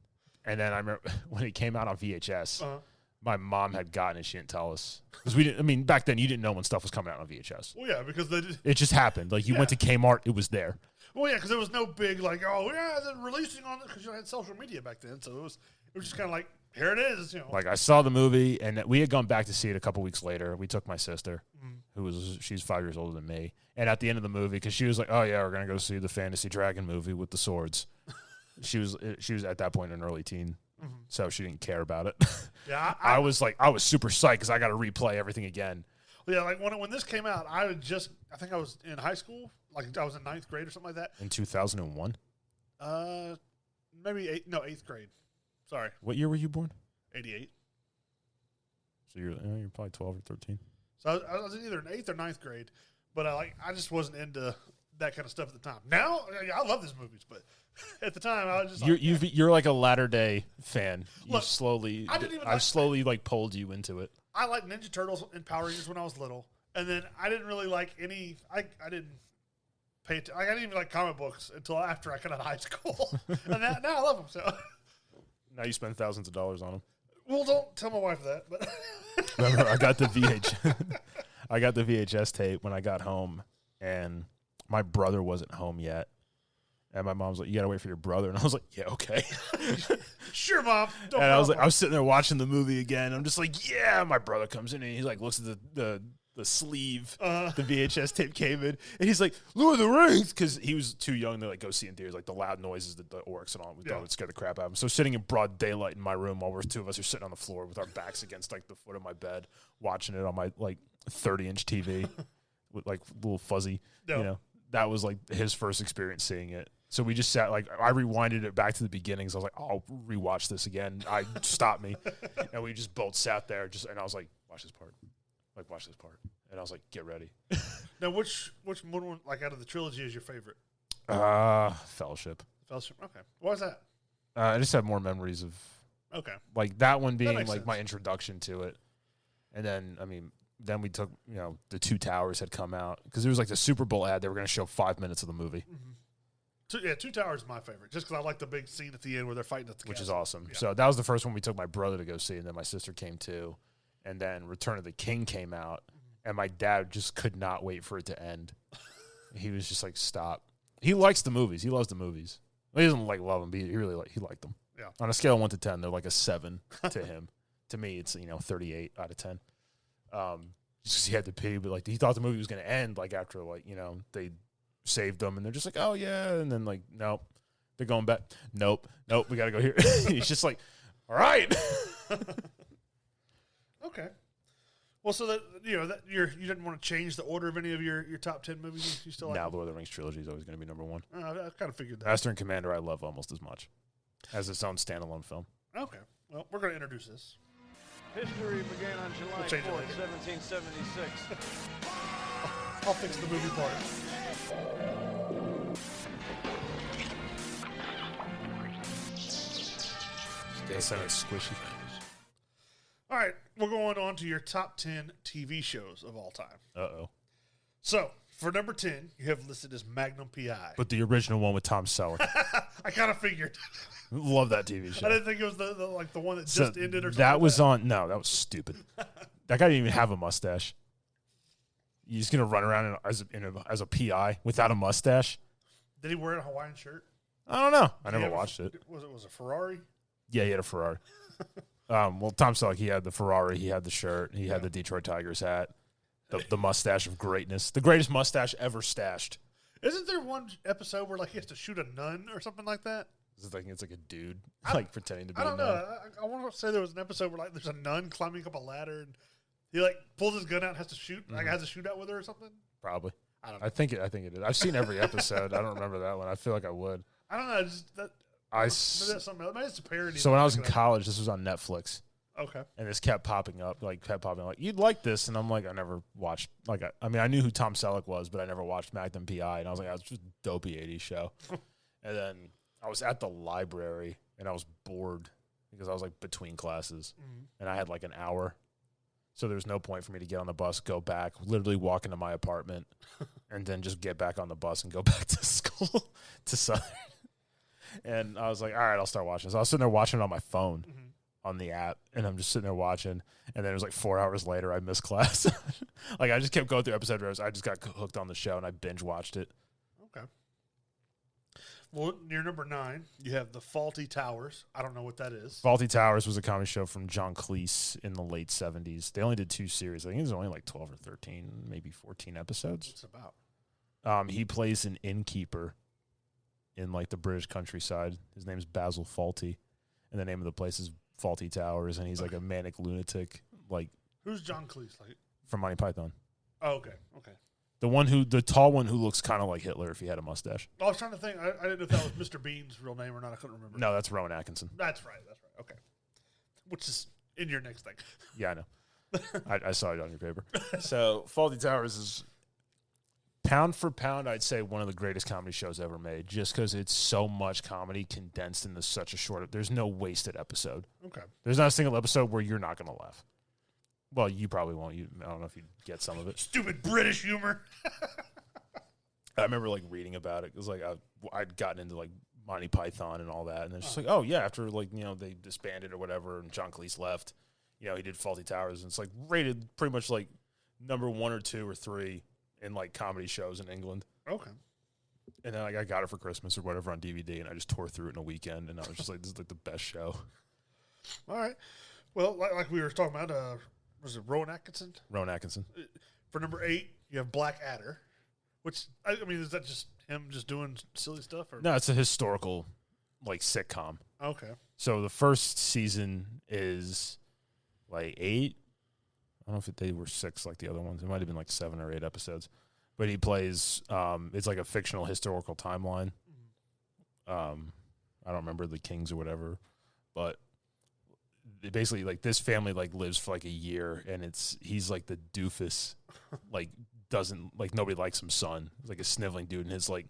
And then I remember when it came out on VHS. My mom had gotten it. She didn't tell us because we didn't. I mean, back then you didn't know when stuff was coming out on VHS. Well, yeah, because it just happened. Like you went to Kmart, it was there. Well, yeah, because there was no big like, oh yeah, they're releasing on it because you had social media back then, so it was just kind of like, here it is. Like I saw the movie, and we had gone back to see it a couple weeks later. We took my sister, she's 5 years older than me, and at the end of the movie, because she was like, oh yeah, we're gonna go see the Fantasy Dragon movie with the swords. she was at that point an early teen. So she didn't care about it. Yeah, I was super psyched because I got to replay everything again. Yeah, like when this came out, I think I was in high school, like I was in 9th grade or something like that. In 2001? Maybe 8th grade. Sorry. What year were you born? 88. So you're probably 12 or 13. So I was either in 8th or 9th grade, but I just wasn't into that kind of stuff at the time. Now I love these movies, but at the time I was just you're like a latter day fan. Look, I've slowly like pulled you into it. I liked Ninja Turtles and Power Rangers when I was little, and then I didn't really like any. I didn't pay. I didn't even like comic books until after I got out of high school, and now I love them. So now you spend thousands of dollars on them. Well, don't tell my wife that. But remember, I got the VHS tape when I got home, and my brother wasn't home yet. And my mom's like, you got to wait for your brother. And I was like, yeah, okay. Sure, Mom. And I was sitting there watching the movie again. I'm just like, yeah. My brother comes in, and he like looks at the sleeve. The VHS tape came in. And he's like, Lord of the Rings. Because he was too young to like go see in theaters. Like the loud noises, the orcs and all. We thought it would scare the crap out of him. So sitting in broad daylight in my room while two of us are sitting on the floor with our backs against like the foot of my bed, watching it on my like 30-inch TV with like little fuzzy, that was like his first experience seeing it. So we just sat, like, I rewinded it back to the beginnings. I was like, I'll rewatch this again. Stopped me. And we just both sat there, and I was like, watch this part. And I was like, get ready. Now, which one, like, out of the trilogy is your favorite? Fellowship. Fellowship, okay. Why is that? I just have more memories of, like, that one being, like, sense. My introduction to it. And then, I mean, then we took, the Two Towers had come out. Because there was, like, the Super Bowl ad. They were going to show 5 minutes of the movie. Mm-hmm. Two Towers is my favorite, just because I like the big scene at the end where they're fighting at the which castle. Is awesome. Yeah. So that was the first one we took my brother to go see, and then my sister came too. And then Return of the King came out, and my dad just could not wait for it to end. He was just like, stop. He likes the movies. He loves the movies. He doesn't like love them, but he liked them. Yeah. On a scale of 1 to 10, they're like a 7 to him. To me, it's 38 out of 10. Just 'cause he had to pee, but like he thought the movie was going to end like after they saved them, and they're just like, oh yeah, and then like, nope, they're going back. Nope, we got to go here. He's just like, all right. Okay. Well, so that you didn't want to change the order of any of your top 10 movies. You still like? Now, Lord of the Rings trilogy is always going to be number 1. I kind of figured that. Master and Commander, I love almost as much as its own standalone film. Okay. Well, we're going to introduce this. History began on July We'll change it 4th, later. 1776. I'll fix the movie part. They sound squishy. All right, we're going on to your top 10 TV shows of all time. Uh-oh. So, for number 10, you have listed as Magnum P.I. But the original one with Tom Selleck. I kind of figured. Love that TV show. I didn't think it was the one that So just ended or something. that like was on. No, that was stupid. That guy didn't even have a mustache. He's just gonna run around as a PI without a mustache. Did he wear a Hawaiian shirt? I don't know. I Did he never have a- watched it. Was it a Ferrari? Yeah, he had a Ferrari. Well, Tom Selleck, he had the Ferrari, he had the shirt, he had the Detroit Tigers hat, the mustache of greatness, the greatest mustache ever stashed. Isn't there one episode where like he has to shoot a nun or something like that? It's like a dude like pretending to be. I don't a nun. know. I want to say there was an episode where like there's a nun climbing up a ladder and he like pulls his gun out and has to shoot. Like has a shootout with her or something. Probably. I don't know. I think it is. I've seen every episode. I don't remember that one. I feel like I would. I don't know. Just that. I Maybe s- that's something else. Maybe it's a parody. so when I was in Like, college, this was on Netflix. okay. And this kept popping up, like you'd like this, and I'm like, I never watched. Like, I mean, I knew who Tom Selleck was, but I never watched Magnum P.I. And I was like, oh, it's just a dopey '80s show. And then I was at the library, and I was bored because I was like between classes, and I had like an hour, so there was no point for me to get on the bus, go back, literally walk into my apartment, and then just get back on the bus and go back to school to Southern. And I was like, all right, I'll start watching. So I was sitting there watching it on my phone on the app, and I'm just sitting there watching. And then it was like 4 hours later, I missed class. Like I just kept going through episode where I just got hooked on the show, and I binge watched it. Okay. Well, near number 9, you have The Faulty Towers. I don't know what that is. Faulty Towers was a comedy show from John Cleese in the late 70s. They only did 2 series. I think it was only like 12 or 13, maybe 14 episodes. What's it about? He plays an innkeeper in like the British countryside. His name's Basil Fawlty, and the name of the place is Faulty Towers, and he's like a manic lunatic, like Who's John Cleese? Like, from Monty Python. oh, okay, okay. The tall one who looks kind of like Hitler if he had a mustache. I was trying to think. I didn't know if that was Mr. Bean's real name or not. I couldn't remember. No, that's Rowan Atkinson. That's right. That's right. Okay. Which is in your next thing. Yeah, I know. I saw it on your paper. So Faulty Towers is pound for pound, I'd say one of the greatest comedy shows ever made, just because it's so much comedy condensed into such a short. There's no wasted episode. Okay. There's not a single episode where you're not going to laugh. Well, you probably won't. I don't know if you get some of it. Stupid British humor. I remember like reading about it. It was like I'd gotten into like Monty Python and all that, and it's just like, oh yeah, after like they disbanded or whatever, and John Cleese left, he did Faulty Towers, and it's like rated pretty much like number 1 or 2 or 3 in like comedy shows in England. Okay. And then like I got it for Christmas or whatever on DVD, and I just tore through it in a weekend, and I was just like, this is like the best show. All right. Well, like we were talking about, was it Rowan Atkinson? Rowan Atkinson. For number 8, you have Black Adder, which, I mean, is that just him just doing silly stuff? Or? No, it's a historical like sitcom. Okay. So the first season is like 8. I don't know if they were 6 like the other ones. It might have been like 7 or 8 episodes. But he plays, it's like a fictional historical timeline. I don't remember the kings or whatever. But basically, like, this family, like, lives for like a year. And he's like the doofus, like, nobody likes him son. He's like a sniveling dude. And his, like,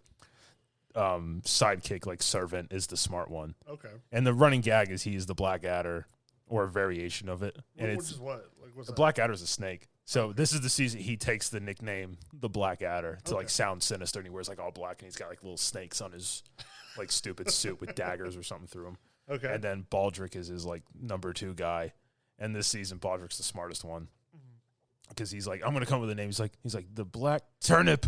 sidekick, like, servant is the smart one. Okay. And the running gag is he's the Black Adder, or a variation of it. And Which is what? Like, what's the that? Black Adder is a snake. So this is the season he takes the nickname the Black Adder to like sound sinister, and he wears like all black, and he's got like little snakes on his like stupid suit with daggers or something through him. Okay. And then Baldric is his like number 2 guy. And this season Baldric's the smartest one. Because he's like, I'm gonna come up with a name. He's like the Black Turnip.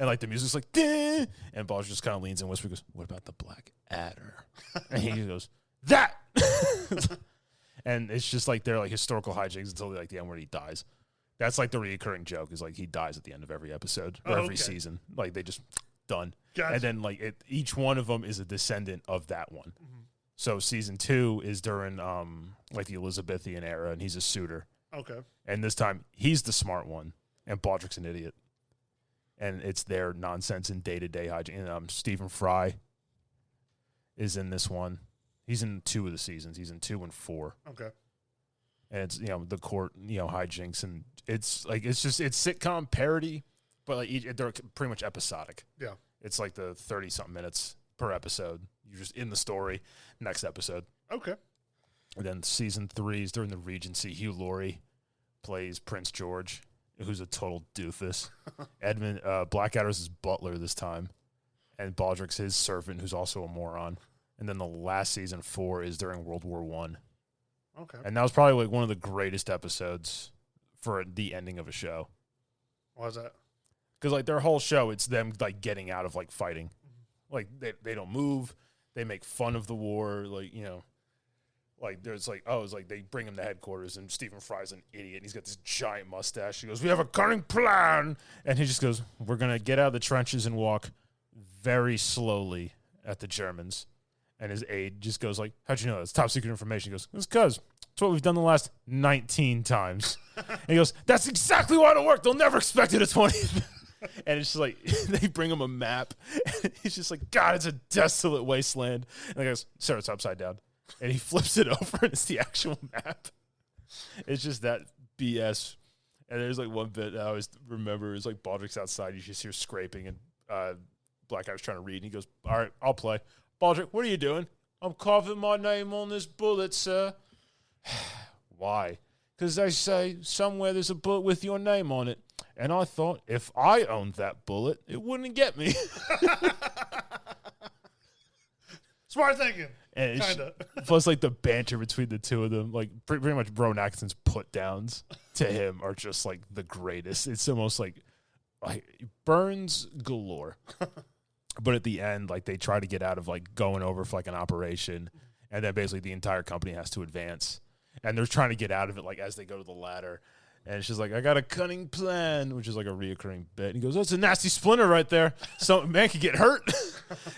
And like the music's like, "Ding!" And Baldric just kind of leans in and whispers, goes, what about the Black Adder? And he goes, that. And it's just like they're like historical hijinks until like the end where he dies. That's like the recurring joke is like he dies at the end of every episode or every season. Like they just done. Gotcha. And then like each one of them is a descendant of that one. So season 2 is during like the Elizabethan era, and he's a suitor. Okay. And this time he's the smart one, and Baldric's an idiot. And it's their nonsense and day-to-day hygiene. And Stephen Fry is in this one. He's in 2 of the seasons. He's in 2 and 4. Okay. and it's the court hijinks, and it's sitcom parody, but like they're pretty much episodic. Yeah. It's like the 30-something minutes per episode. You're just in the story. Next episode. Okay. And then season 3 is during the Regency. Hugh Laurie plays Prince George, who's a total doofus. Edmund Blackadder's his butler this time, and Baldrick's his servant, who's also a moron. And then the last season 4 is during World War I. Okay. And that was probably like one of the greatest episodes for the ending of a show. Why is that? Because like their whole show, it's them like getting out of like fighting. Like they don't move. They make fun of the war. Like, like there's like, it's like they bring him to headquarters and Stephen Fry's an idiot. And he's got this giant mustache. He goes, "We have a cunning plan." And he just goes, "We're going to get out of the trenches and walk very slowly at the Germans." And his aide just goes like, "How'd you know that? It's top secret information." He goes, "It's because it's what we've done the last 19 times." And he goes, "That's exactly why it'll work. They'll never expect it at 20th." And it's just like, they bring him a map. And he's just like, "God, it's a desolate wasteland." And he goes, "Sir, it's upside down." And he flips it over and it's the actual map. It's just that BS. And there's like one bit I always remember is like Baldrick's outside. You just hear scraping and Blackadder's trying to read. And he goes, "All right, I'll play." "Baldrick, what are you doing?" "I'm carving my name on this bullet, sir." "Why?" "Because they say somewhere there's a bullet with your name on it. And I thought if I owned that bullet, it wouldn't get me." Smart thinking. And Kind of. plus, like, the banter between the two of them, like, pretty much Rowan Atkinson's put-downs to him are just, like, the greatest. It's almost like Burns galore. But at the end, like, they try to get out of, like, going over for, like, an operation, and then basically the entire company has to advance. And they're trying to get out of it, like, as they go to the ladder. And she's like, "I got a cunning plan," which is like a reoccurring bit. And he goes, "That's a nasty splinter right there. So man could get hurt."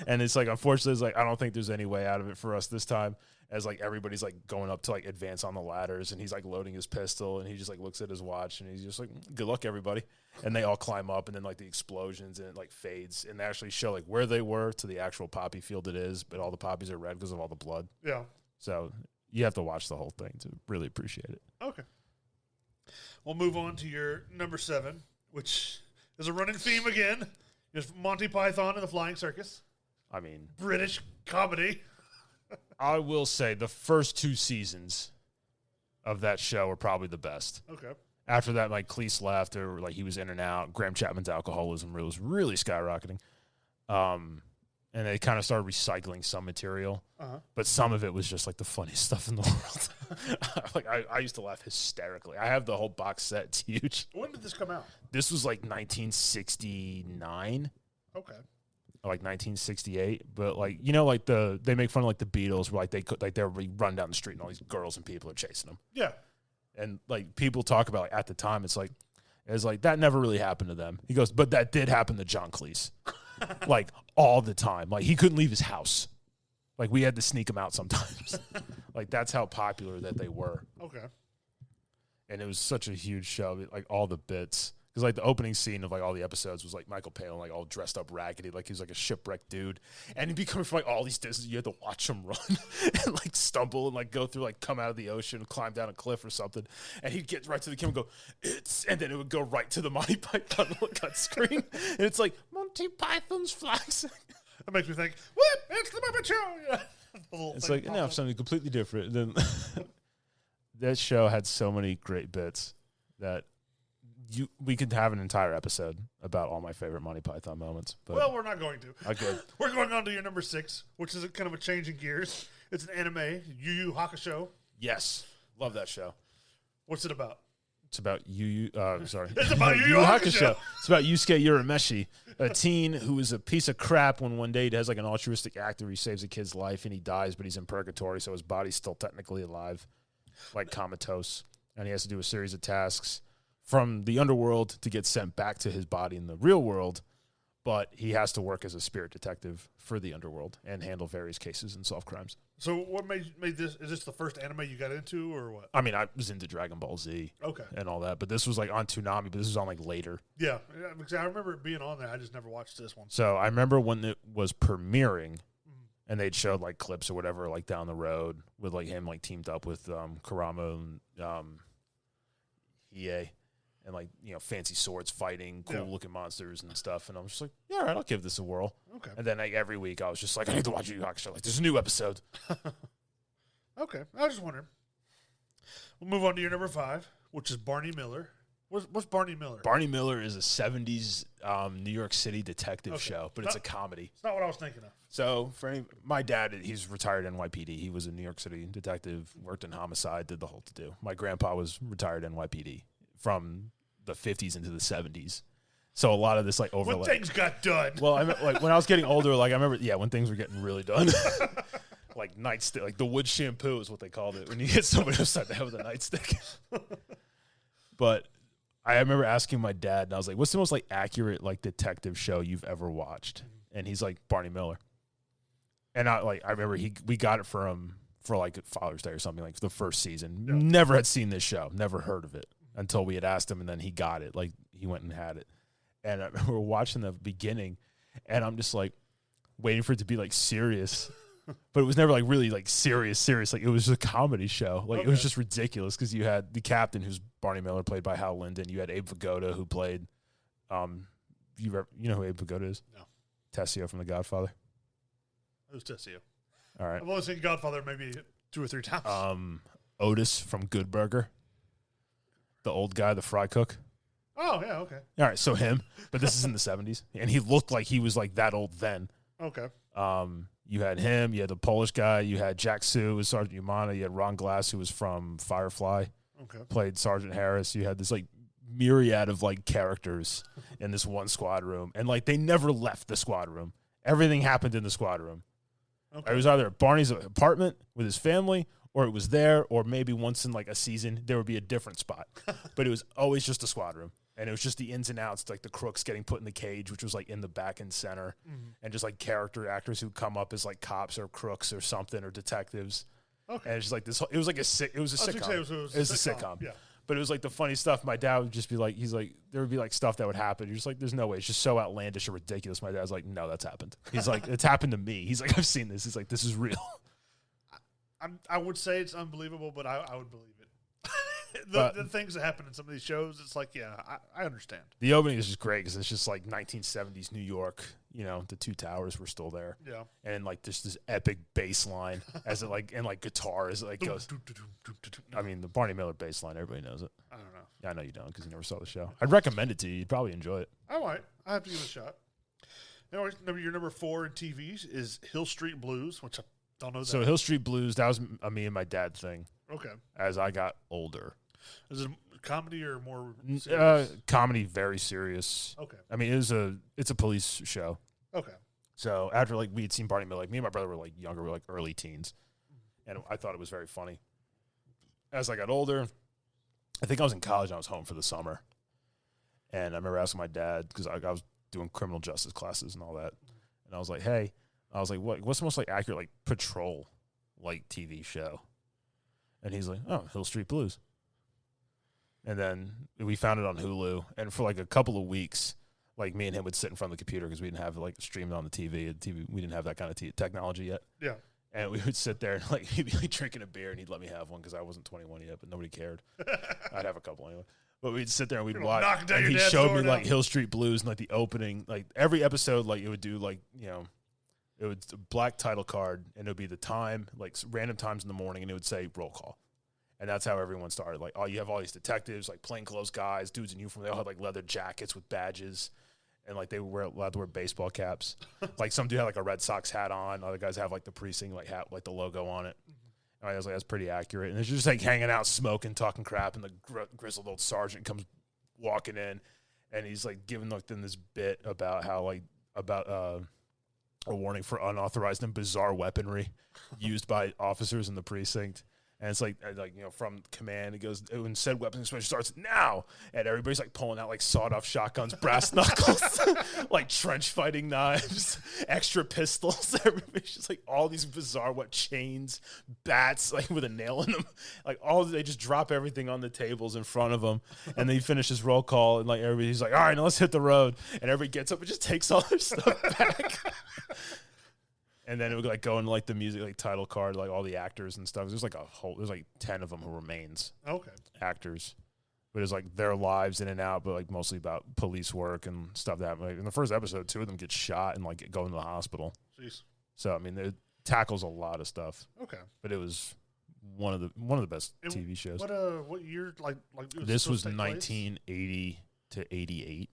And it's like, unfortunately, it's like, I don't think there's any way out of it for us this time. As like everybody's like going up to like advance on the ladders, and he's like loading his pistol, and he just like looks at his watch, and he's just like, "Good luck, everybody." And they all climb up, and then like the explosions, and it like fades, and they actually show like where they were to the actual poppy field it is, but all the poppies are red because of all the blood. Yeah. So you have to watch the whole thing to really appreciate it. Okay. We'll move on to your number 7, which is a running theme again. It's Monty Python and the Flying Circus. I mean, British comedy. I will say the first 2 seasons of that show were probably the best. Okay. After that, like, Cleese left, or like he was in and out. Graham Chapman's alcoholism was really skyrocketing. And they kind of started recycling some material, but some of it was just like the funniest stuff in the world. Like I used to laugh hysterically. I have the whole box set; it's huge. When did this come out? This was like 1969, Okay. like 1968. But like like they make fun of like the Beatles, where like they're run down the street and all these girls and people are chasing them. Yeah. And like people talk about like, at the time, it's like that never really happened to them. He goes, but that did happen to John Cleese. Like all the time. Like he couldn't leave his house. Like we had to sneak him out sometimes. Like that's how popular that they were. Okay. And it was such a huge show. Like all the bits. Because like the opening scene of like all the episodes was like Michael Palin like all dressed up raggedy. Like he was like a shipwrecked dude. And he'd be coming from like all these distances. You had to watch him run and like stumble and like go through like come out of the ocean, climb down a cliff or something. And he'd get right to the camera and go, and then it would go right to the Monty Python cut screen. And it's like, Monty Python's flags. That makes me think, what? It's the Muppet Show. Yeah. It's like, no, something completely different. And then that show had so many great bits that we could have an entire episode about all my favorite Monty Python moments. But Well, we're not going to. Okay. We're going on to your number 6, which is kind of a change in gears. It's an anime, Yu Yu Hakusho. Yes, love that show. What's it about? It's about sorry. It's about Yu Yu Hakusho. It's about Yusuke Urameshi, a teen who is a piece of crap when one day he has like an altruistic act where he saves a kid's life and he dies, but he's in purgatory, so his body's still technically alive, like comatose. And he has to do a series of tasks from the underworld to get sent back to his body in the real world, but he has to work as a spirit detective for the underworld and handle various cases and solve crimes. So what made this? Is this the first anime you got into, or what? I mean, I was into Dragon Ball Z and all that, but this was like on Toonami, but this was on like later. Yeah, because I remember it being on there. I just never watched this one. So I remember when it was premiering, and they'd showed like clips or whatever like down the road with like him like teamed up with Kurama and Hiei, and like fancy swords fighting cool looking monsters and stuff. And I'm just like, yeah, all right, I'll give this a whirl. Okay. And then like every week I was just like, I need to watch Yu Yu Hakusho. Like there's a new episode. Okay, I was just wondering. We'll move on to your number 5, which is Barney Miller. What's Barney Miller? Barney Miller is a 70s New York City detective show, but it's a comedy. It's not what I was thinking of. So my dad, he's retired NYPD. He was a New York City detective, worked in homicide, did the whole to-do. My grandpa was retired NYPD from the 50s into the 70s. So a lot of this like overlap. When things got done. Well, I mean, like when I was getting older, like I remember, when things were getting really done. Like nightstick, like the wood shampoo is what they called it when you get somebody upside the head with a nightstick. But I remember asking my dad, and I was like, "What's the most like accurate like detective show you've ever watched?" And he's like, "Barney Miller." And I remember we got it for him for like Father's Day or something, like the first season. Yeah. Never had seen this show, never heard of it until we had asked him, and then he got it. Like he went and had it. And I remember watching the beginning, and I'm just like waiting for it to be like serious. But it was never like really like serious. Like it was just a comedy show. Like it was just ridiculous because you had the captain, who's Barney Miller, played by Hal Linden. You had Abe Vigoda, who played, you know who Abe Vigoda is? No. Tessio from The Godfather. Who's Tessio? All right. I've only seen Godfather maybe 2 or 3 times. Otis from Good Burger, the old guy, the fry cook. Oh yeah, okay. All right, so him, but this is in the 70s, and he looked like he was like that old then. Okay. You had him, you had the Polish guy, you had Jack Sue, who was Sergeant Umana, you had Ron Glass, who was from Firefly, played Sergeant Harris. You had this like myriad of like characters in this one squad room, and like they never left the squad room. Everything happened in the squad room. Okay. It was either at Barney's apartment with his family, or it was there, or maybe once in like a season there would be a different spot. But it was always just a squad room. And it was just the ins and outs, like the crooks getting put in the cage, which was like in the back and center, and just like character actors who come up as like cops or crooks or something or detectives. Okay, and it's just like this. It was like a sitcom. It was a sitcom. Yeah, but it was like the funny stuff. My dad would just be like, there would be like stuff that would happen. You're just like, there's no way. It's just so outlandish or ridiculous. My dad's like, no, that's happened. He's like, it's happened to me. He's like, I've seen this. He's like, this is real. I would say it's unbelievable, but I would believe it. The things that happen in some of these shows, it's like, yeah, I understand. The opening is just great because it's just like 1970s New York. You know, the two towers were still there. Yeah. And like there's this epic bass line as it like, and like guitar as it like goes. I mean, the Barney Miller bass line, everybody knows it. I don't know. Yeah, I know you don't because you never saw the show. I'd recommend it to you. You'd probably enjoy it. I might. I have to give it a shot. Anyways, your number 4 in TVs is Hill Street Blues, which I don't know that. So Hill Street Blues, that was a me and my dad thing. Okay. As I got older. Is it comedy or more comedy, very serious. Okay. I mean, it's a police show. Okay. So after like we had seen Barney Miller, like me and my brother were like younger, we were like early teens. And I thought it was very funny. As I got older, I think I was in college and I was home for the summer. And I remember asking my dad, because I was doing criminal justice classes and all that. And I was like, hey, what's the most like accurate like patrol like TV show? And he's like, oh, Hill Street Blues. And then we found it on Hulu. And for like a couple of weeks, like me and him would sit in front of the computer because we didn't have like streamed on the TV. We didn't have that kind of technology yet. Yeah. And we would sit there and like he'd be like drinking a beer and he'd let me have one because I wasn't 21 yet, but nobody cared. I'd have a couple anyway. But we'd sit there and we'd watch. And he showed me like Hill Street Blues and like the opening, like every episode, like it would do like, you know, it would black title card and it would be the time, like random times in the morning, and it would say roll call. And that's how everyone started. Like, you have all these detectives, like plainclothes guys, dudes in uniform. They all had like leather jackets with badges, and like they were allowed to wear baseball caps. Like some dude had like a Red Sox hat on. Other guys have like the precinct like hat, like the logo on it. And I was like, that's pretty accurate. And they're just like hanging out, smoking, talking crap, and the grizzled old sergeant comes walking in, and he's like giving like them this bit about how a warning for unauthorized and bizarre weaponry used by officers in the precinct. And it's like you know, from command, it goes, when said weapons inspection starts now, and everybody's like pulling out like sawed-off shotguns, brass knuckles, like trench fighting knives, extra pistols. Everybody's just like all these bizarre chains, bats, like with a nail in them, like they just drop everything on the tables in front of them, and then he finishes roll call, and like everybody's like, all right, now let's hit the road, and everybody gets up and just takes all their stuff back. And then it would like go into like the music, like title card, like all the actors and stuff. There's like 10 of them who remains Okay. actors. But it's like their lives in and out, but like mostly about police work and stuff that like in the first episode, 2 of them get shot and like go into the hospital. Jeez. So I mean it tackles a lot of stuff. Okay. But it was one of the best And TV shows. What year like it This was supposed to take place? 1980 to 88.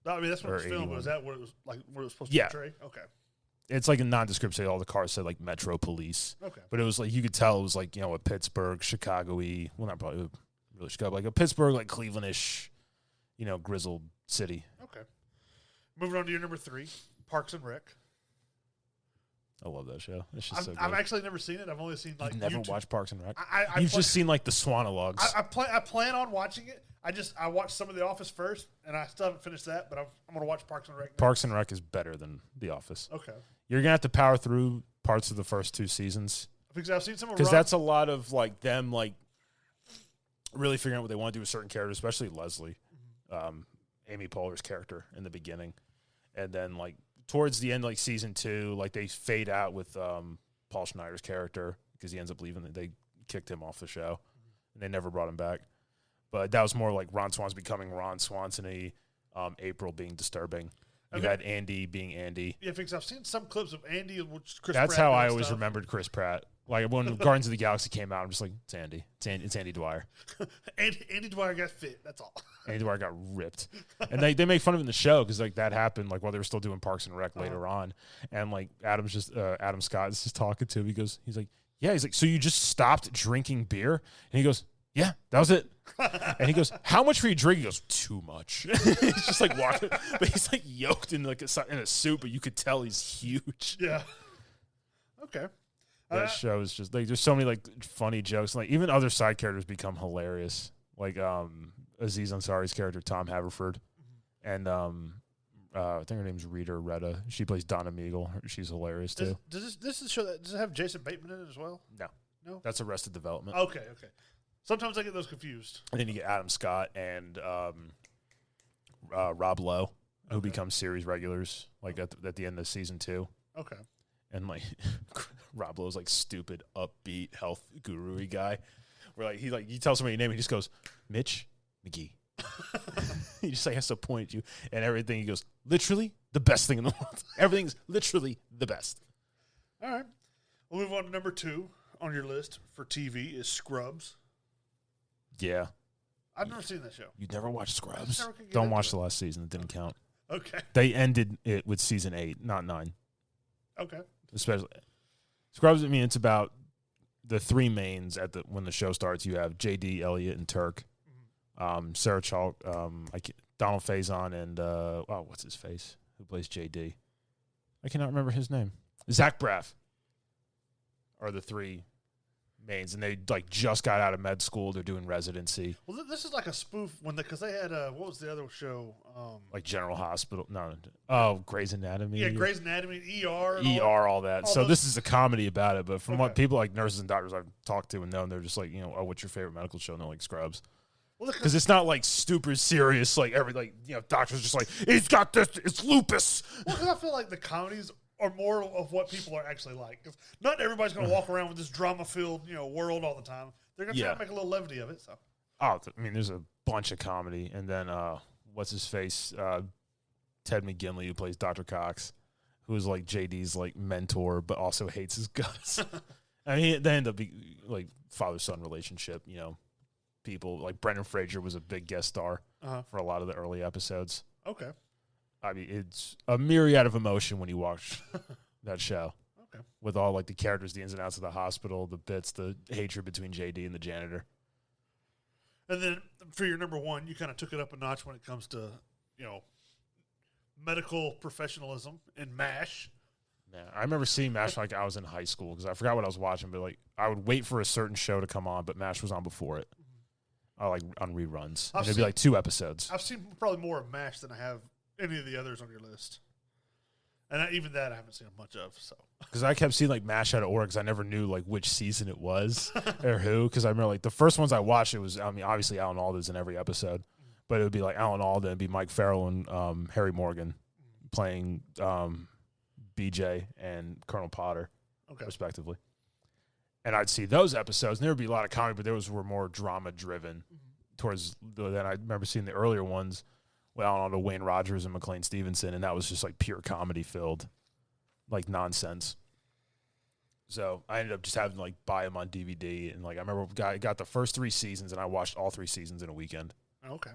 No, I mean that's when it was or filmed. 81. Was that what it was like? What it was supposed Yeah. to portray? Okay. It's like a nondescript say all the cars said like Metro Police. Okay. But it was like you could tell it was like, a Pittsburgh, Chicago-y, well not probably really Chicago, like a Pittsburgh, like Cleveland-ish, grizzled city. Okay. Moving on to your number 3, Parks and Rec. I love that show. It's just so good. I've actually never seen it. I've only seen like You've never YouTube. watched Parks and Rec? You've just seen like the Swanologues. I plan on watching it. I watched some of The Office first, and I still haven't finished that. But I'm going to watch Parks and Rec. Next. Parks and Rec is better than The Office. Okay. You're gonna have to power through parts of the first 2 seasons Because I've seen some of because that's a lot of like them like really figuring out what they want to do with certain characters, especially Leslie, Amy Poehler's character in the beginning, and then like towards the end, like season 2, like they fade out with Paul Schneider's character because he ends up leaving. They kicked him off the show, and they never brought him back. But that was more like Ron Swanson becoming Ron Swanson-y, April being disturbing. You Okay. had Andy being Andy. Yeah, because I've seen some clips of Andy and Chris. That's Pratt how doing I always stuff. remembered Chris Pratt. Like when Guardians of the Galaxy came out, I'm just like, it's Andy. It's Andy Dwyer. Andy Dwyer got fit. That's all. Andy Dwyer got ripped, and they make fun of it in the show because like that happened like while they were still doing Parks and Rec later on, and like Adam Scott is just talking to him. He's like, so you just stopped drinking beer, and he goes, yeah, that was it. And he goes, how much were you drinking? He goes, too much. He's just like walking, but he's like yoked in like in a suit, but you could tell he's huge. Yeah. Okay. That show is just like there's so many like funny jokes. Like even other side characters become hilarious. Like Aziz Ansari's character Tom Haverford, and I think her name's Retta. She plays Donna Meagle. She's hilarious too. Does this show does it have Jason Bateman in it as well? No, that's Arrested Development. Okay. Sometimes I get those confused. And then you get Adam Scott and Rob Lowe, who become series regulars like at the end of season 2. Okay. And like Rob Lowe's like stupid, upbeat, health guru-y guy. Where like you tell somebody your name, he just goes, Mitch McGee. He just like has to point at you and everything. He goes, literally the best thing in the world. Everything's literally the best. All right. We'll move on to number 2 on your list for TV is Scrubs. Yeah. I've never seen that show. You never watched Scrubs? never could get Don't into watch it. the last season. It didn't count. Okay. They ended it with season 8, not 9. Okay. Especially Scrubs. I mean, it's about the 3 mains when the show starts. You have JD, Elliot, and Turk. Sarah Chalk, Donald Faison, and what's his face? Who plays JD? I cannot remember his name. Zach Braff are the 3 mains, and they like just got out of med school. They're doing residency, Well, this is like a spoof because they had what was the other show? like General Hospital. Grey's Anatomy. Yeah, Grey's Anatomy, ER, and all that. all So those- this is a comedy about it, but from what Okay. people like nurses and doctors I've talked to and known, they're just like, what's your favorite medical show? And they're like Scrubs. Well, Because it's not like super serious, like doctors just like, he's got this, it's lupus. because I feel like the comedies are more of what people are actually like. 'Cause not everybody's going to walk around with this drama-filled, world all the time. They're going to try Yeah. to make a little levity of it. So There's a bunch of comedy. And then, what's his face? Ted McGinley, who plays Dr. Cox, who is like JD's like mentor, but also hates his guts. I mean, they end up being like father-son relationship, people. Like Brendan Fraser was a big guest star for a lot of the early episodes. okay, I mean, it's a myriad of emotion when you watch that show. okay. With all like the characters, the ins and outs of the hospital, the bits, the hatred between JD and the janitor. And then for your number 1, you kind of took it up a notch when it comes to medical professionalism and MASH. Yeah, I remember seeing MASH like I was in high school because I forgot what I was watching, but like I would wait for a certain show to come on, but MASH was on before it. Like on reruns. And it'd be like 2 episodes. I've seen probably more of MASH than I have any of the others on your list. And even that I haven't seen much of. So Because I kept seeing like MASH out of order because I never knew like which season it was or who. Because I remember like the first ones I watched, it was obviously Alan Alda's in every episode, but it would be like Alan Alda and be Mike Farrell and Harry Morgan playing BJ and Colonel Potter, Okay. respectively. And I'd see those episodes, and there would be a lot of comedy, but those were more drama-driven. Then I remember seeing the earlier ones, on to Wayne Rogers and McLean Stevenson, and that was just like pure comedy-filled, like nonsense. So I ended up just having to like buy them on DVD, and like I remember I got the first 3 seasons, and I watched all 3 seasons in a weekend. Okay.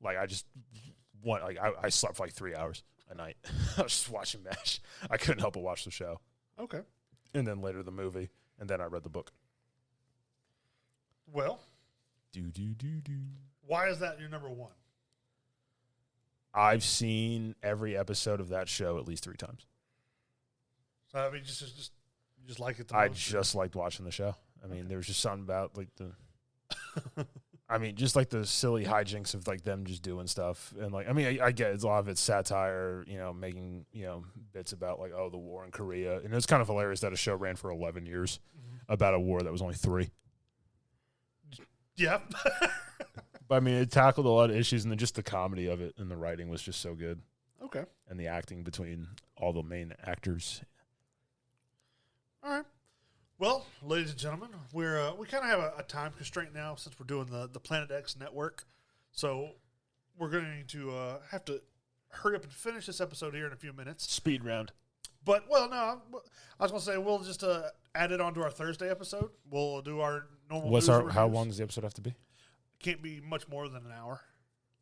Like I slept for like 3 hours a night. I was just watching MASH. I couldn't help but watch the show. Okay. And then later the movie, and then I read the book. Well, why is that your number one? I've seen every episode of that show at least 3 times. So I mean, you just like it the I most? just liked watching the show. I mean, there was just something about like just like the silly hijinks of like them just doing stuff. And like, I mean, I get it's a lot of it's satire, making, bits about like, the war in Korea. And it's kind of hilarious that a show ran for 11 years about a war that was only 3. Yeah. But I mean, it tackled a lot of issues, and then just the comedy of it and the writing was just so good. Okay. And the acting between all the main actors. All right. Well, ladies and gentlemen, we kind of have a time constraint now since we're doing the Planet X network. So we're going to have to hurry up and finish this episode here in a few minutes. Speed round. But, no, I was going to say we'll just add it on to our Thursday episode. We'll do our normal How long does the episode have to be? Can't be much more than an hour.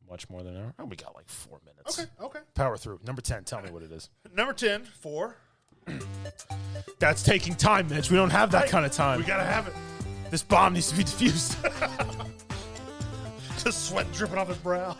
Much more than an hour? Oh, we got like 4 minutes. Okay. Power through. Number 10, tell me what it is. Number 10, 4. That's taking time, Mitch. We don't have that kind of time. We got to have it. This bomb needs to be defused. Just sweat dripping off his brow.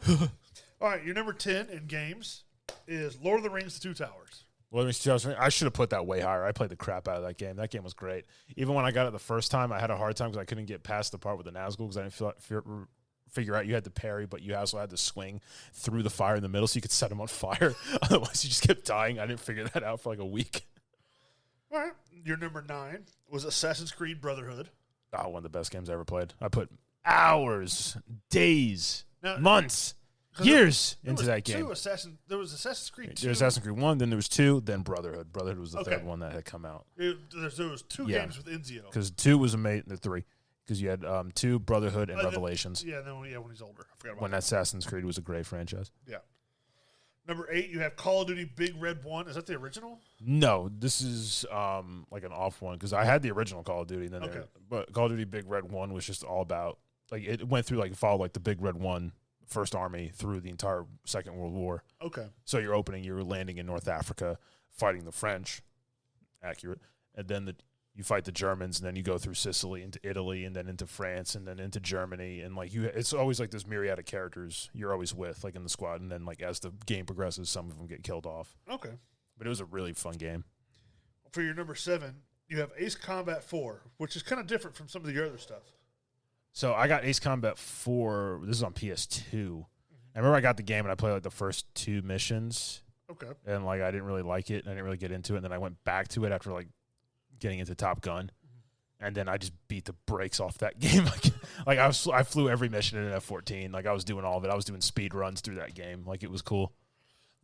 All right, your number 10 in games is Lord of the Rings: The Two Towers. I should have put that way higher. I played the crap out of that game. That game was great. Even when I got it the first time, I had a hard time because I couldn't get past the part with the Nazgul because I didn't figure out you had to parry, but you also had to swing through the fire in the middle so you could set them on fire. Otherwise, you just kept dying. I didn't figure that out for like a week. All right, your number 9 was Assassin's Creed Brotherhood. Oh, one of the best games I ever played. I put hours, days, Now, months, years into that game. There was Assassin's Creed 2. There was Assassin's Creed 1, then there was 2, then Brotherhood. Brotherhood was the Okay. third one that had come out. There was 2 Yeah. games with Ezio. Because 2 was amazing, the 3. Because you had 2, Brotherhood, and Then- Revelations. Yeah, then when he's older. I forgot about When that. Assassin's Creed was a great franchise. Yeah. Number 8, you have Call of Duty Big Red 1. Is that the original? No, this is like an off one because I had the original Call of Duty, and then Okay. but Call of Duty Big Red 1 was just all about like it went through like followed like the Big Red 1 First Army through the entire Second World War. Okay. So you're landing in North Africa, fighting the French, accurate, and then you fight the Germans, and then you go through Sicily into Italy, and then into France, and then into Germany, and like it's always like this myriad of characters you're always with, like in the squad, and then like as the game progresses, some of them get killed off. Okay. But it was a really fun game. For your number 7, you have Ace Combat 4, which is kind of different from some of the other stuff. So I got Ace Combat 4. This is on PS2. I remember I got the game and I played like the first 2 missions, Okay. and like I didn't really like it, and I didn't really get into it. And then I went back to it after like getting into Top Gun, and then I just beat the brakes off that game. Like I flew every mission in an F-14. Like I was doing all of it. I was doing speed runs through that game. Like it was cool.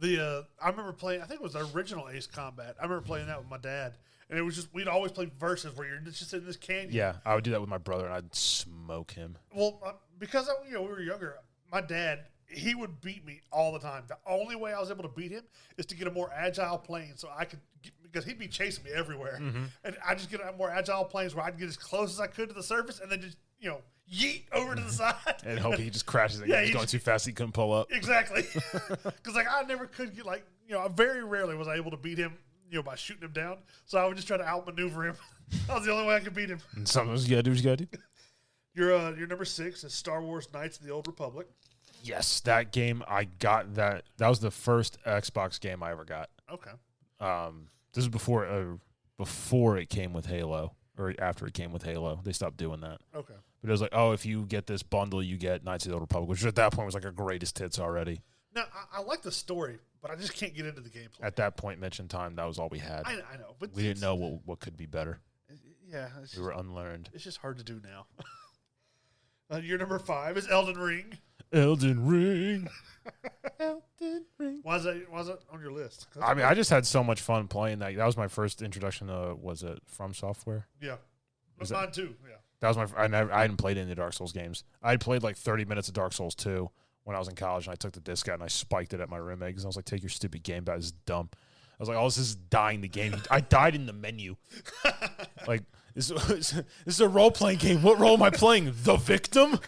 I remember playing, I think it was the original Ace Combat. I remember playing that with my dad. And it was just, we'd always play versus where you're just in this canyon. Yeah, I would do that with my brother, and I'd smoke him. Well, because we were younger, my dad, he would beat me all the time. The only way I was able to beat him is to get a more agile plane so I could, because he'd be chasing me everywhere. And I just get more agile planes where I'd get as close as I could to the surface and then just, yeet over to the side. And hope he just crashes. Yeah, He was going too fast, he couldn't pull up. Exactly. Because I never could get very rarely was I able to beat him, by shooting him down. So I would just try to outmaneuver him. That was the only way I could beat him. And sometimes you gotta do what you gotta do. Your number 6 is Star Wars Knights of the Old Republic. Yes, that game I got that was the first Xbox game I ever got. Okay. This is before it came with Halo, or after it came with Halo. They stopped doing that. Okay. But it was like, if you get this bundle, you get Knights of the Old Republic, which at that point was like a greatest hits already. Now, I like the story, but I just can't get into the gameplay. At that point, Mitch, in time, that was all we had. I know, but We didn't know what could be better. Yeah, We were unlearned. it's just hard to do your number 5 is Elden Ring. Elden Ring. Elden Ring. Why is that on your list? I mean, I just had so much fun playing that. That was my first introduction to, was it From Software? Yeah. Is Mine too, yeah. That was I hadn't played any of the Dark Souls games. I had played like 30 minutes of Dark Souls 2 when I was in college, and I took the disc out and I spiked it at my roommate because I was like, take your stupid game back. This is dumb. I was like, oh, this is dying the game. I died in the menu. Like, this is a role-playing game. What role am I playing? The victim?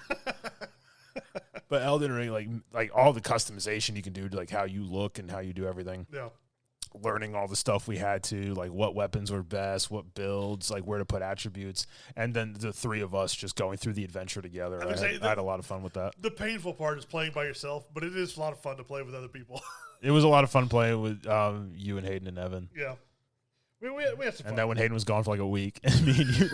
But Elden Ring, like all the customization you can do to like how you look and how you do everything. Yeah. Learning all the stuff we had to, like what weapons were best, what builds, like where to put attributes, and then the three of us just going through the adventure together. I had a lot of fun with that. The painful part is playing by yourself, but it is a lot of fun to play with other people. It was a lot of fun playing with you and Hayden and Evan. Yeah. We had some fun. And then when Hayden was gone for like a week, and me and you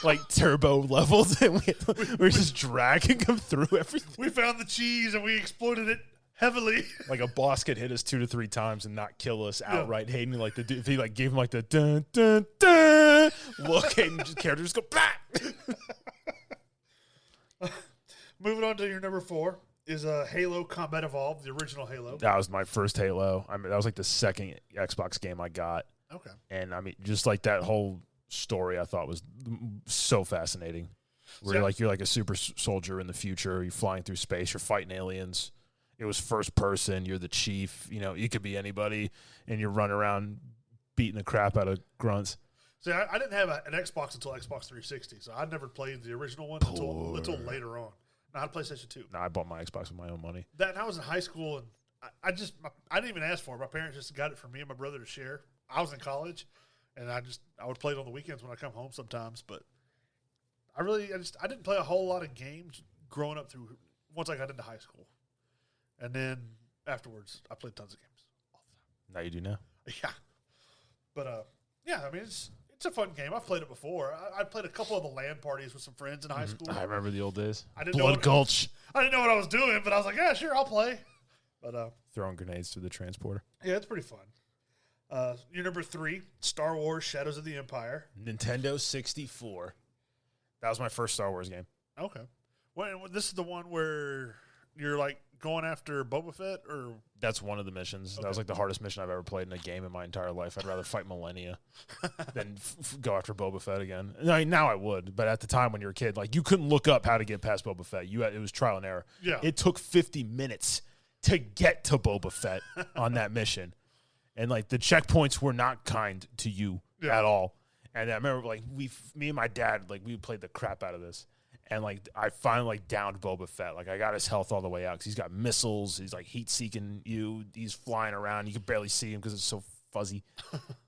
like turbo leveled, and we were just dragging him through everything. We found the cheese and we exploited it heavily. Like a boss could hit us 2 to 3 times and not kill us outright. Yeah. Hayden, like if he like gave him like the dun dun dun look, Hayden character just go blah. Moving on to your number 4 is Halo Combat Evolved, the original Halo. That was my first Halo. I mean, that was like the second Xbox game I got. Okay. And I mean, just like that whole story, I thought was so fascinating. Where you're like a super soldier in the future. You're flying through space. You're fighting aliens. It was first person. You're the chief. You know, you could be anybody, and you're running around beating the crap out of grunts. See, I didn't have an Xbox until Xbox 360, so I never played the original one until later on. No, I had PlayStation 2. No, I bought my Xbox with my own money. That, and I was in high school, and I didn't even ask for it. My parents just got it for me and my brother to share. I was in college, and I would play it on the weekends when I come home sometimes. But I didn't play a whole lot of games growing up through once I got into high school, and then afterwards I played tons of games all the time. Now you do now. Yeah, but yeah, I mean it's a fun game. I've played it before. I played a couple of the LAN parties with some friends in high school. I remember the old days. Blood Gulch. I didn't know what I was doing, but I was like, yeah, sure, I'll play. But throwing grenades through the transporter. Yeah, it's pretty fun. Your number 3, Star Wars Shadows of the Empire. Nintendo 64. That was my first Star Wars game. Okay. Well, this is the one where you're like going after Boba Fett, or that's one of the missions. Okay. That was like the hardest mission I've ever played in a game in my entire life. I'd rather fight Millennia than go after Boba Fett again. I mean, now I would, but at the time when you're a kid, like you couldn't look up how to get past Boba Fett. It was trial and error. Yeah. It took 50 minutes to get to Boba Fett on that mission. And like the checkpoints were not kind to you at all. And I remember like me and my dad, like we played the crap out of this. And like I finally like downed Boba Fett. Like I got his health all the way out because he's got missiles. He's like heat seeking you. He's flying around. You can barely see him because it's so fuzzy.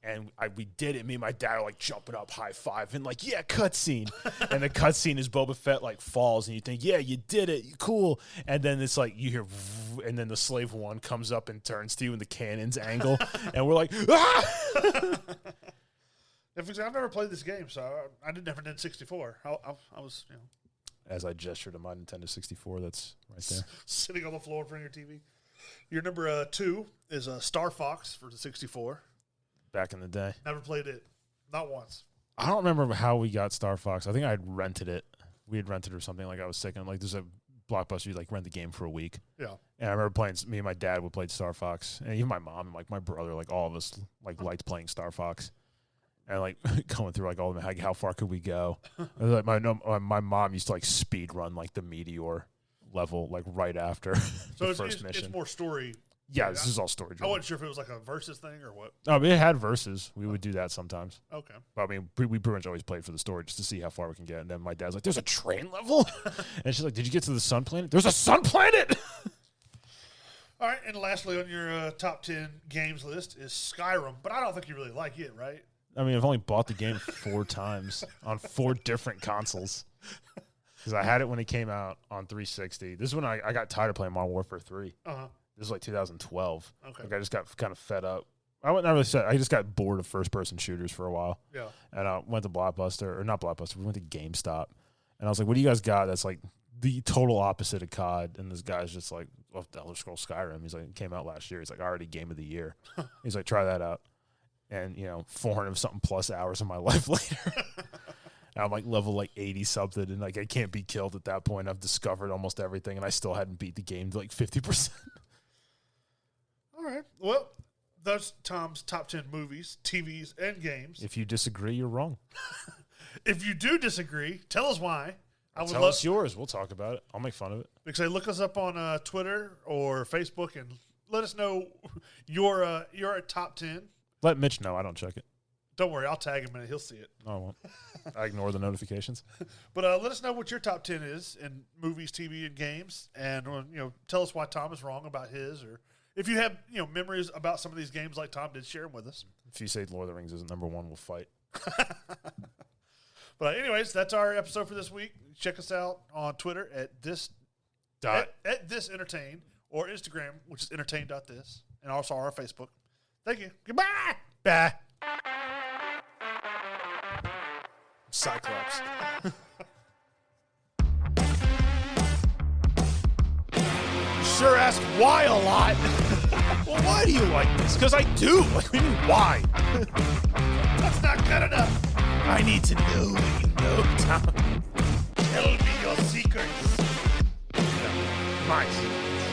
And we did it. Me and my dad are like jumping up, high five, and like yeah, cutscene. And the cutscene is Boba Fett like falls, and you think yeah, you did it, cool. And then it's like you hear, and then the slave one comes up and turns to you in the cannon's angle, and we're like ah. I've never played this game, so I never did 64. I was, as I gesture to my Nintendo 64, that's right there. Sitting on the floor in front of your TV. Your number 2 is Star Fox for the 64. Back in the day. Never played it. Not once. I don't remember how we got Star Fox. I think I had rented it. We had rented it or something. Like I was sick. And like there's a Blockbuster, you like rent the game for a week. Yeah. And I remember playing, me and my dad would play Star Fox. And even my mom and like my brother, like all of us like liked playing Star Fox. And like going through like all of them, like how far could we go? Like my mom used to like speed run like the Meteor level like right after the first mission. It's more story. Yeah, this is all story driven. I wasn't sure if it was like a versus thing or what. Oh, it had verses. We would do that sometimes. Okay. But I mean, we pretty much always played for the story just to see how far we can get. And then my dad's like, "There's a train level," and she's like, "Did you get to the sun planet? There's a sun planet." All right, and lastly on your top 10 games list is Skyrim, but I don't think you really like it, right? I mean, I've only bought the game 4 times on 4 different consoles. Because I had it when it came out on 360. This is when I got tired of playing Modern Warfare 3. Uh-huh. This was like 2012. Okay. Like I just got kind of fed up. I just got bored of first-person shooters for a while. Yeah. And I went to Blockbuster, or not Blockbuster, we went to GameStop. And I was like, what do you guys got that's like the total opposite of COD? And this guy's just like, well, the Elder Scrolls Skyrim. He's like, it came out last year. He's like, already game of the year. He's like, try that out. And, 400-something plus hours of my life later. And I'm like level like 80-something. And like I can't be killed at that point. I've discovered almost everything. And I still hadn't beat the game to like 50%. Well, that's Tom's top 10 movies, TVs, and games. If you disagree, you're wrong. If you do disagree, tell us why. I would Tell love us yours. We'll talk about it. I'll make fun of it. because look us up on Twitter or Facebook and let us know your top 10. Let Mitch know. I don't check it. Don't worry, I'll tag him in it. He'll see it. No, I won't. I ignore the notifications. But let us know what your top 10 is in movies, TV, and games, and tell us why Tom is wrong about his, or if you have memories about some of these games like Tom did, share them with us. If you say Lord of the Rings isn't number one, we'll fight. But anyways, that's our episode for this week. Check us out on Twitter at this entertain or Instagram, which is entertain.this, and also our Facebook. Thank you. Goodbye. Bah. Cyclops. Sure ask why a lot. Well, why do you like this? Because I do. Like, why? That's not good enough. I need to know what you know, Tom. Tell me your secrets. My secrets.